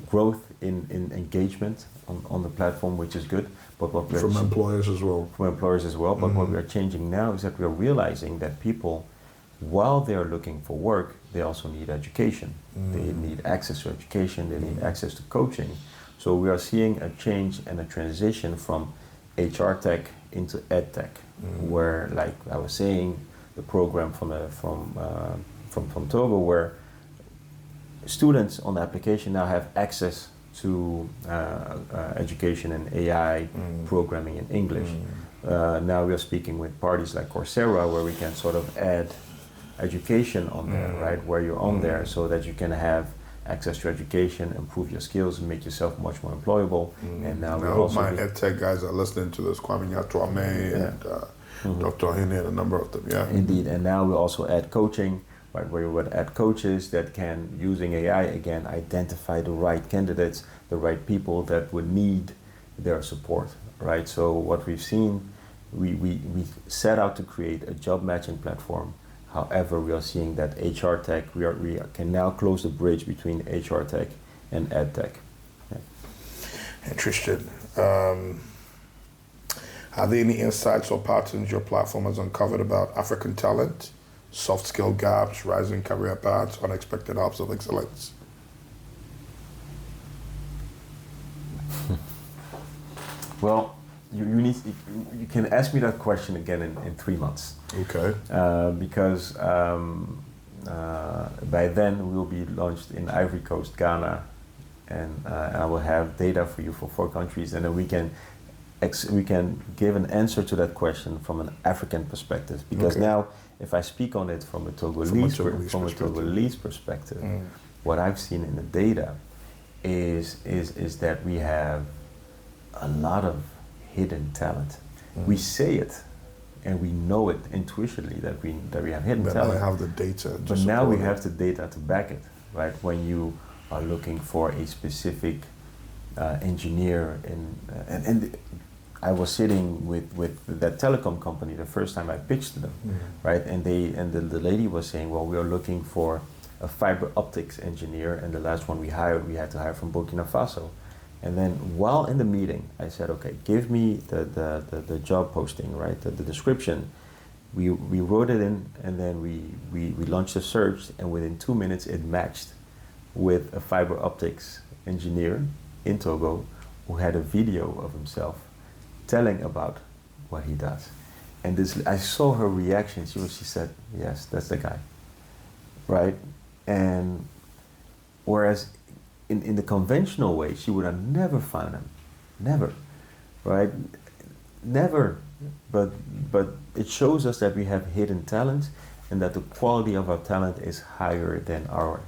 growth in engagement on the platform, which is good. But what we're from employers as well. From employers as well. But what we are changing now is that we are realizing that people, while they are looking for work, they also need education. They need access to education. They need access to coaching. So we are seeing a change and a transition from HR tech into ed tech, where, like I was saying, the program from Togo, where students on the application now have access to education in AI, programming in English. Now we are speaking with parties like Coursera, where we can sort of add education on there, right? Where you're on there, so that you can have access to education, improve your skills, and make yourself much more employable. And now we also my ed tech guys are listening to this, Kwame Nyatwame and Dr. Hine and a number of them, Indeed, and now we also add coaching, right, where you would add coaches that can, using AI again, identify the right candidates, the right people that would need their support, right? So what we've seen, we set out to create a job matching platform. However, we are seeing that HR tech, we can now close the bridge between HR tech and ed tech. Yeah. Interesting. Are there any insights or patterns your platform has uncovered about African talent, soft skill gaps, rising career paths, unexpected hubs of excellence? Well, you can ask me that question again in 3 months. Okay. Because by then we will be launched in Ivory Coast, Ghana, and I will have data for you for 4 countries, and then we can give an answer to that question from an African perspective. Because now, if I speak on it from a Togolese perspective, what I've seen in the data is that we have a lot of hidden talent. We say it, and we know it intuitively that we have hidden talent. But I have the data. But now we have the data to back it, right? When you are looking for a specific engineer, and I was sitting with that telecom company the first time I pitched to them, right? And the lady was saying, well, we are looking for a fiber optics engineer, and the last one we hired, we had to hire from Burkina Faso. And then while in the meeting, I said, okay, give me the job posting, right? The description. We wrote it in, and then we launched a search, and within 2 minutes it matched with a fiber optics engineer in Togo who had a video of himself telling about what he does. And I saw her reaction. She said, yes, that's the guy, right? And whereas in the conventional way, she would have never found him, never, right? Never. But it shows us that we have hidden talent, and that the quality of our talent is higher than our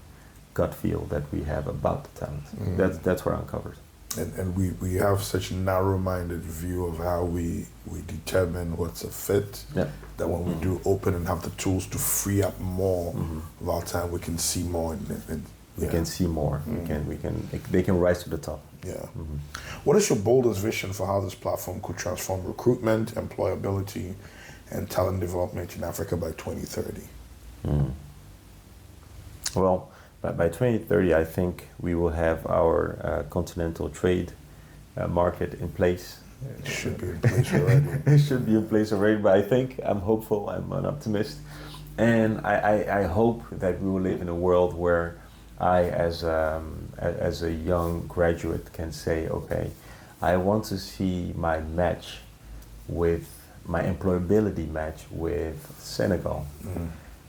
gut feel that we have about the talent. That's where I uncovered. And we have such a narrow-minded view of how we determine what's a fit, that when we do open and have the tools to free up more of our time, we can see more. We can see more. They can rise to the top. Yeah. What is your boldest vision for how this platform could transform recruitment, employability, and talent development in Africa by 2030? Well, by 2030, I think we will have our continental trade market in place. It should be in place already. It should be in place already, but I'm hopeful, I'm an optimist. And I hope that we will live in a world where I, as a young graduate, can say, okay, I want to see my employability match with Senegal.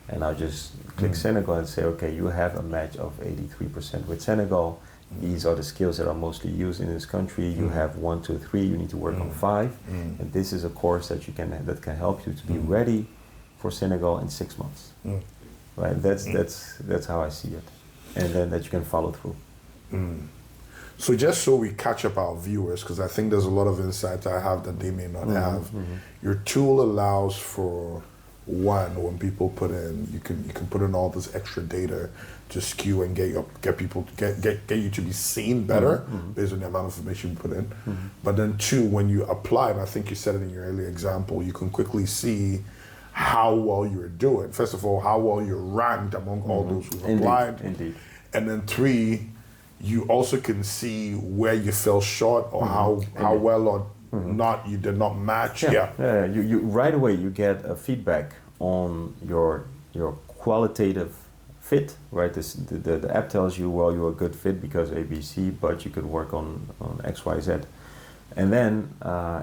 And I'll just click Senegal and say, okay, you have a match of 83% with Senegal. These are the skills that are mostly used in this country. You have 1, 2, 3. You need to work on 5, and this is a course that that can help you to be ready for Senegal in 6 months. Right? That's how I see it, and then that you can follow through. So just so we catch up our viewers, because I think there's a lot of insights I have that they may not have. Your tool allows for when people put in, you can put in all this extra data to skew and get you to be seen better based on the amount of information you put in. But then 2, when you apply, and I think you said it in your earlier example, you can quickly see how well you're doing. First of all, how well you're ranked among all those who've applied. Indeed. And then 3, you also can see where you fell short or how well or not you did not match. You right away you get a feedback on your qualitative fit, right? The app tells you, well, you're a good fit because ABC, but you could work on X, Y, Z. And then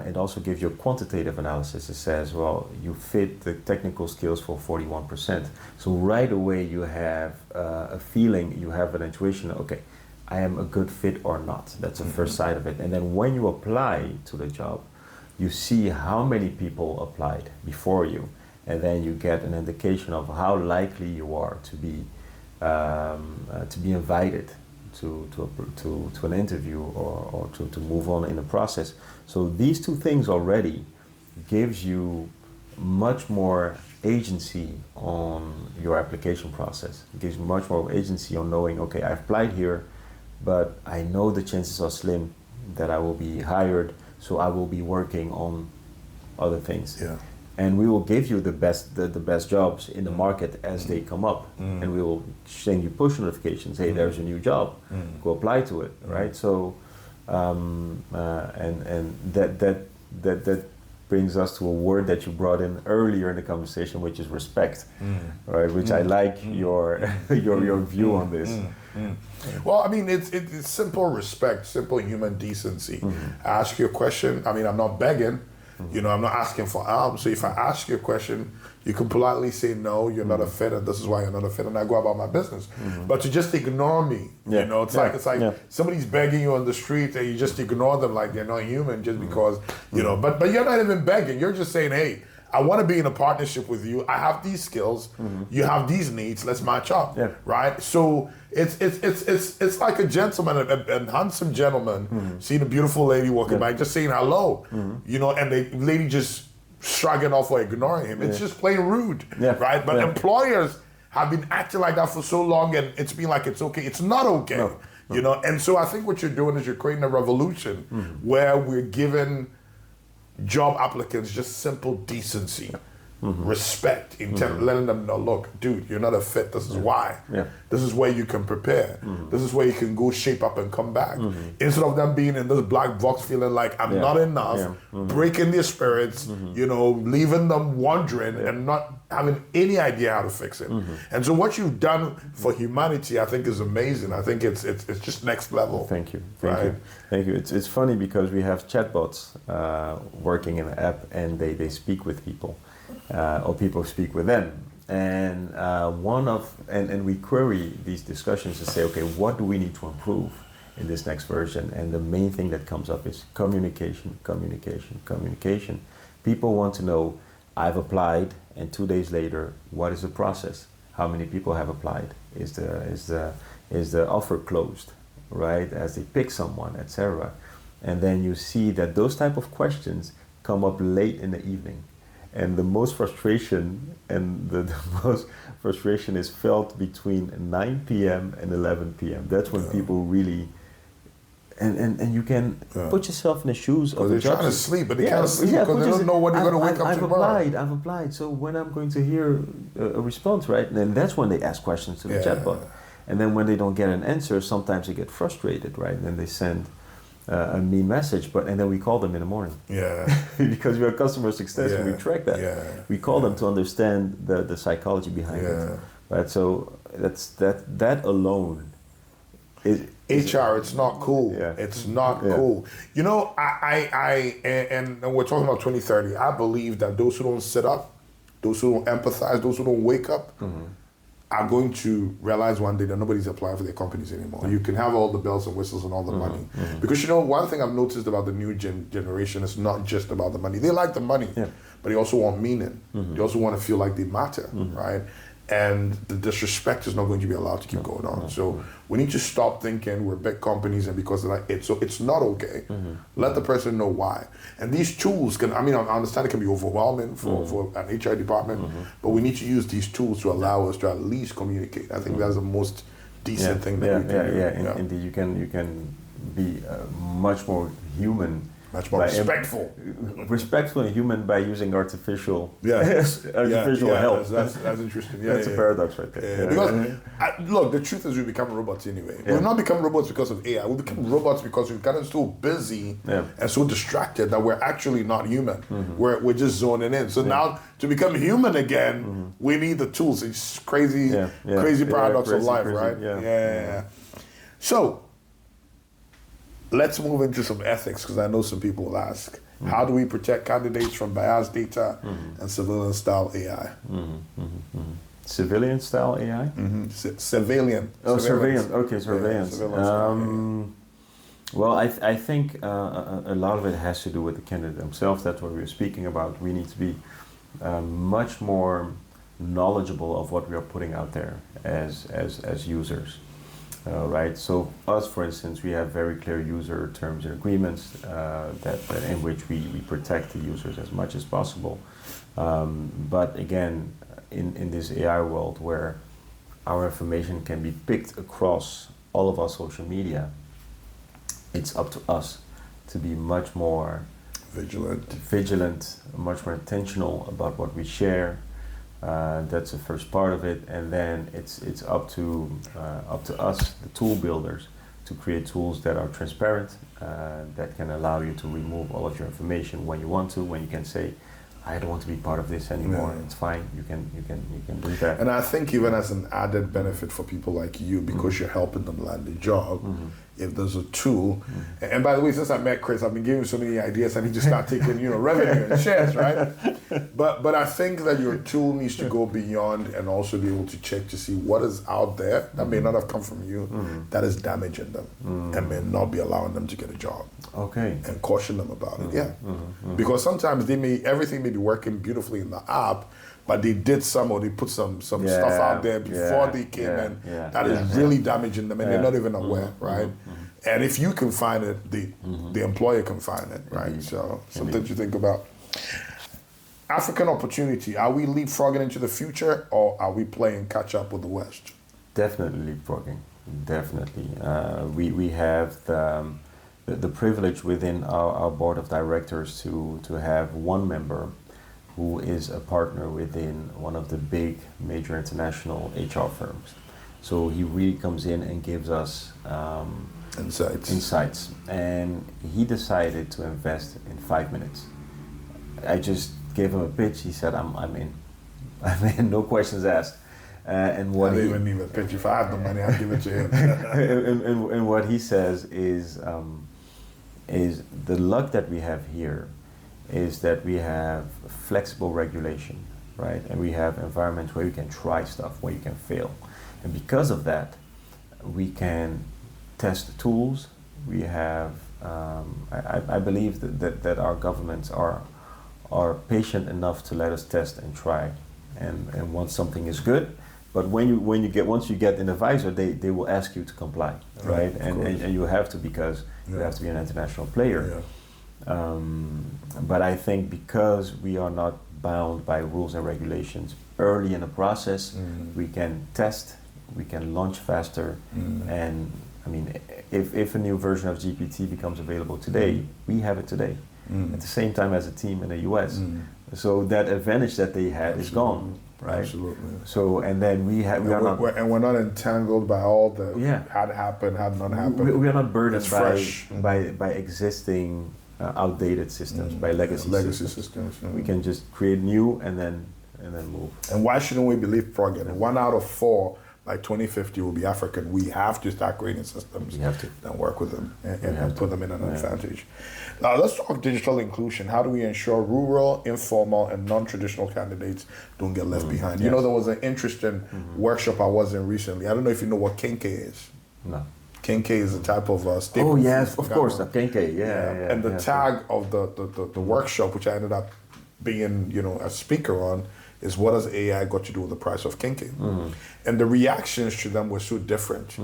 it also gives you a quantitative analysis. It says, well, you fit the technical skills for 41%. So right away you have a feeling, you have an intuition, okay, I am a good fit or not. That's the first side of it. And then when you apply to the job, you see how many people applied before you, and then you get an indication of how likely you are to be invited to an interview or to move on in the process. So these 2 things already gives you much more agency on your application process. It gives you much more agency on knowing, okay, I applied here, but I know the chances are slim that I will be hired, so I will be working on other things. and we will give you the best jobs in the market as they come up, and we will send you push notifications. Hey, there's a new job, go apply to it, right? So, and that brings us to a word that you brought in earlier in the conversation, which is respect, right? Which I like your view on this. Well, I mean, it's simple respect, simple human decency. I ask you a question. I mean, I'm not begging. You know, I'm not asking for alms. So if I ask you a question, you can politely say, no, you're not a fit, and this is why you're not a fit, and I go about my business. But to just ignore me, you know, it's like somebody's begging you on the street, and you just ignore them like they're not human just because, you know, but you're not even begging. You're just saying, hey, I want to be in a partnership with you. I have these skills. You have these needs. Let's match up, right? So it's like a gentleman, a handsome gentleman, seeing a beautiful lady walking by, just saying hello, you know, and the lady just shrugging off or ignoring him. It's just plain rude, right? But employers have been acting like that for so long, and it's been like it's okay. It's not okay, you know. And so I think what you're doing is you're creating a revolution where we're giving job applicants just simple decency, respect, letting them know, look, dude, you're not a fit. This is why. This is where you can prepare. This is where you can go shape up and come back. Instead of them being in this black box feeling like I'm not enough, breaking their spirits, you know, leaving them wondering and not having any idea how to fix it. And so what you've done for humanity, I think, is amazing. I think it's just next level. Thank you. Thank you. It's funny because we have chatbots working in the app, and they speak with people. Or people speak with them, and we query these discussions to say, okay, what do we need to improve in this next version? And the main thing that comes up is communication. People want to know, I've applied, and 2 days later, what is the process? How many people have applied? Is the offer closed, right? As they pick someone, etc. And then you see that those type of questions come up late in the evening. And the most frustration is felt between 9 p.m. and 11 p.m. That's when people really, and you can put yourself in the shoes of the they're trying to sleep, but they can't sleep because they don't know when you're going to wake up tomorrow. I've applied, so when I'm going to hear a response, right? And then that's when they ask questions to the chatbot. And then when they don't get an answer, sometimes they get frustrated, right? And then they send a mean message, and then we call them in the morning. Because we are customer success and we track that. We call them to understand the psychology behind it. Right. So that alone is HR. It's not cool. It's not cool. You know, and we're talking about 2030. I believe that those who don't sit up, those who don't empathize, those who don't wake up, are going to realize one day that nobody's applying for their companies anymore. You can have all the bells and whistles and all the money. Because, you know, one thing I've noticed about the new generation is not just about the money. They like the money, but they also want meaning. They also want to feel like they matter, right? And the disrespect is not going to be allowed to keep going on. So we need to stop thinking we're big companies and because they're like it. So it's not okay. Let the person know why. And these tools I understand it can be overwhelming for an HR department, but we need to use these tools to allow us to at least communicate. I think that's the most decent thing that we can do. Indeed, you can be much more human. Much more respectful. Respectful and human by using artificial help. That's interesting. That's a paradox right there. Because, look, the truth is we become robots anyway. We've not become robots because of AI. We become robots because we've gotten so busy and so distracted that we're actually not human. We're just zoning in. So now to become human again, we need the tools. It's crazy paradox of life, right? So, let's move into some ethics because I know some people will ask. How do we protect candidates from biased data and civilian-style AI? Civilian-style AI? Civilian. Oh, surveillance. Okay, surveillance. Well, I think a lot of it has to do with the candidate themselves. That's what we were speaking about. We need to be much more knowledgeable of what we are putting out there as users. Right. So us, for instance, we have very clear user terms and agreements that in which we protect the users as much as possible. But again, in this AI world where our information can be picked across all of our social media, it's up to us to be much more vigilant, much more intentional about what we share. That's the first part of it, and then it's up to us, the tool builders, to create tools that are transparent, that can allow you to remove all of your information when you want to, when you can say, I don't want to be part of this anymore. Yeah. It's fine. You can do that. And I think even as an added benefit for people like you, because you're helping them land a job, if there's a tool, and by the way, since I met Chris, I've been giving so many ideas. I need to start taking revenue and shares, right? But I think that your tool needs to go beyond and also be able to check to see what is out there that may not have come from you that is damaging them and may not be allowing them to get a job. Okay. And caution them about it. Yeah. Because sometimes everything may be working beautifully in the app, but they did or they put some stuff out there before they came in that is really damaging them and they're not even aware, right? And if you can find it, the employer can find it, right? Indeed. So something to think about. African opportunity, are we leapfrogging into the future or are we playing catch up with the West? Definitely leapfrogging, definitely. We have the privilege within our board of directors to have one member who is a partner within one of the big major international HR firms. So he really comes in and gives us insights. And he decided to invest in 5 minutes. I just gave him a pitch. He said, I'm in. I'm in, no questions asked. And what I didn't even need a pitch. If I have the money, I'll give it to him. and what he says is the luck that we have here is that we have flexible regulation, right? And we have environments where you can try stuff, where you can fail. And because of that, we can test tools. We have, I believe that our governments are patient enough to let us test and try. And once something is good, but once you get an advisor, they will ask you to comply, right? And you have to, because you have to be an international player. Yeah. But I think because we are not bound by rules and regulations early in the process, we can test, we can launch faster, and I mean, if a new version of GPT becomes available today, we have it today, at the same time as a team in the US. So that advantage that they had is gone, right? Absolutely. So, and then we're not entangled by all the had happened, had not happened. We are not burdened by existing outdated systems, by legacy systems. We can just create new and then move. And why shouldn't we be leapfrogging? 1 out of 4 by 2050 will be African. We have to start creating systems and work with them and put them in an advantage. Now let's talk digital inclusion. How do we ensure rural, informal, and non-traditional candidates don't get left behind? You know, there was an interesting workshop I was in recently. I don't know if you know what Kenke is. No. Kenke is a type of staple. Oh yes, of course, the Kenke, yeah. And the tag of the workshop, which I ended up being, a speaker on, is what has AI got to do with the price of Kenke? And the reactions to them were so different.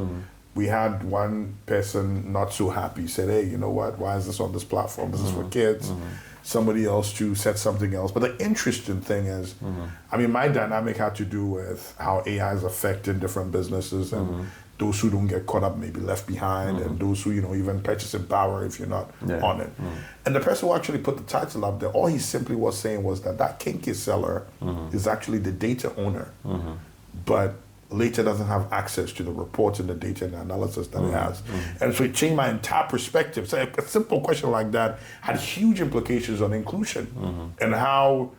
We had one person not so happy, said, hey, you know what, why is this on this platform? This is for kids. Somebody else too said something else. But the interesting thing is, I mean, my dynamic had to do with how AI is affecting different businesses and those who don't get caught up may be left behind, and those who, even purchasing power if you're not on it. And the person who actually put the title up there, all he simply was saying was that Kenke seller is actually the data owner, but later doesn't have access to the reports and the data and the analysis that it has. And so it changed my entire perspective. So a simple question like that had huge implications on inclusion and how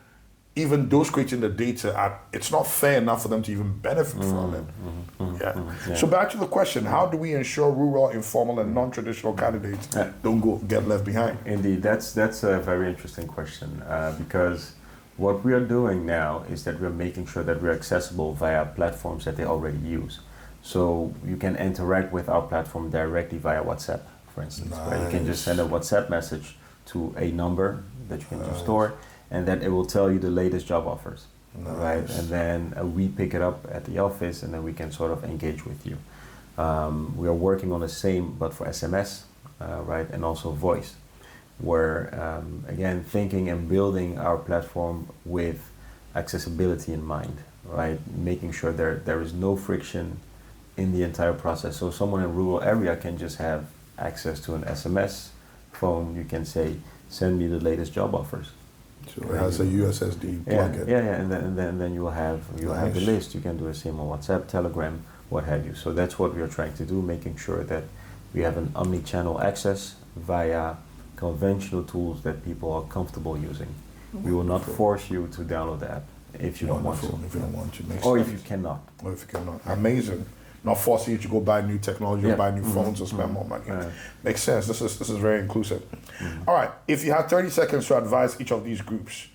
even those creating the data, it's not fair enough for them to even benefit from it. So back to the question, how do we ensure rural, informal, and non-traditional candidates don't get left behind? Indeed, that's a very interesting question because what we are doing now is that we're making sure that we're accessible via platforms that they already use. So you can interact with our platform directly via WhatsApp, for instance. Nice. Where you can just send a WhatsApp message to a number that you can store, and then it will tell you the latest job offers, right? And then we pick it up at the office, and then we can sort of engage with you. We are working on the same, but for SMS, right, and also voice, where again, thinking and building our platform with accessibility in mind, right? Making sure there is no friction in the entire process. So someone in a rural area can just have access to an SMS phone. You can say, send me the latest job offers. So it has a USSD plugin. Yeah, and then you will have the list. You can do the same on WhatsApp, Telegram, what have you. So that's what we are trying to do, making sure that we have an omni-channel access via conventional tools that people are comfortable using. We will not force you to download the app if you don't want to. If you don't want to. Or if you cannot. Or if you cannot. Amazing. Not forcing you to go buy new technology or buy new phones or spend more money. Makes sense. This is very inclusive. All right. If you had 30 seconds to advise each of these groups,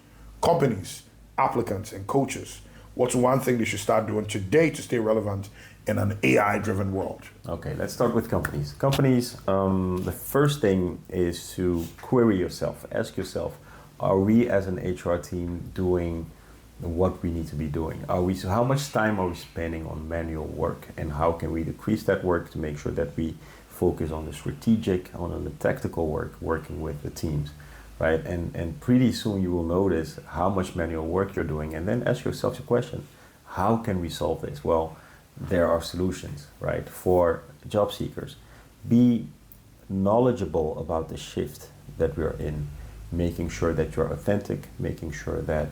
companies, applicants, and coaches, what's one thing they should start doing today to stay relevant in an AI-driven world? Okay, let's start with companies. Companies, the first thing is to query yourself. Ask yourself, are we as an HR team doing what we need to be doing? So how much time are we spending on manual work, and how can we decrease that work to make sure that we focus on the strategic, on the tactical work, working with the teams, right? And pretty soon you will notice how much manual work you're doing, and then ask yourself the question, how can we solve this? Well, there are solutions, right, for job seekers. Be knowledgeable about the shift that we are in, making sure that you're authentic, making sure that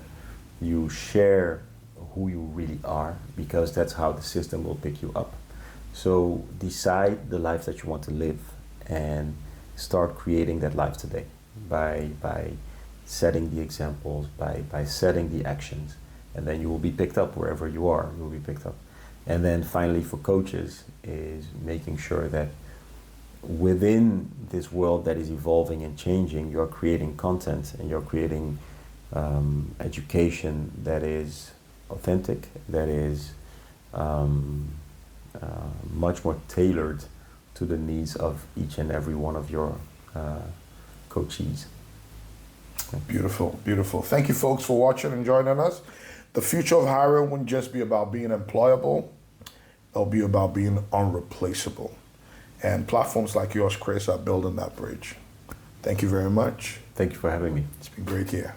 you share who you really are, because that's how the system will pick you up. So decide the life that you want to live and start creating that life today by setting the examples, by setting the actions, and then you will be picked up wherever you are, you will be picked up. And then finally for coaches is making sure that within this world that is evolving and changing, you're creating content and you're creating education that is authentic, that is much more tailored to the needs of each and every one of your coachees. Beautiful, beautiful. Thank you folks for watching and joining us. The future of hiring wouldn't just be about being employable, it'll be about being unreplaceable. And platforms like yours, Chris, are building that bridge. Thank you very much. Thank you for having me. It's been great here.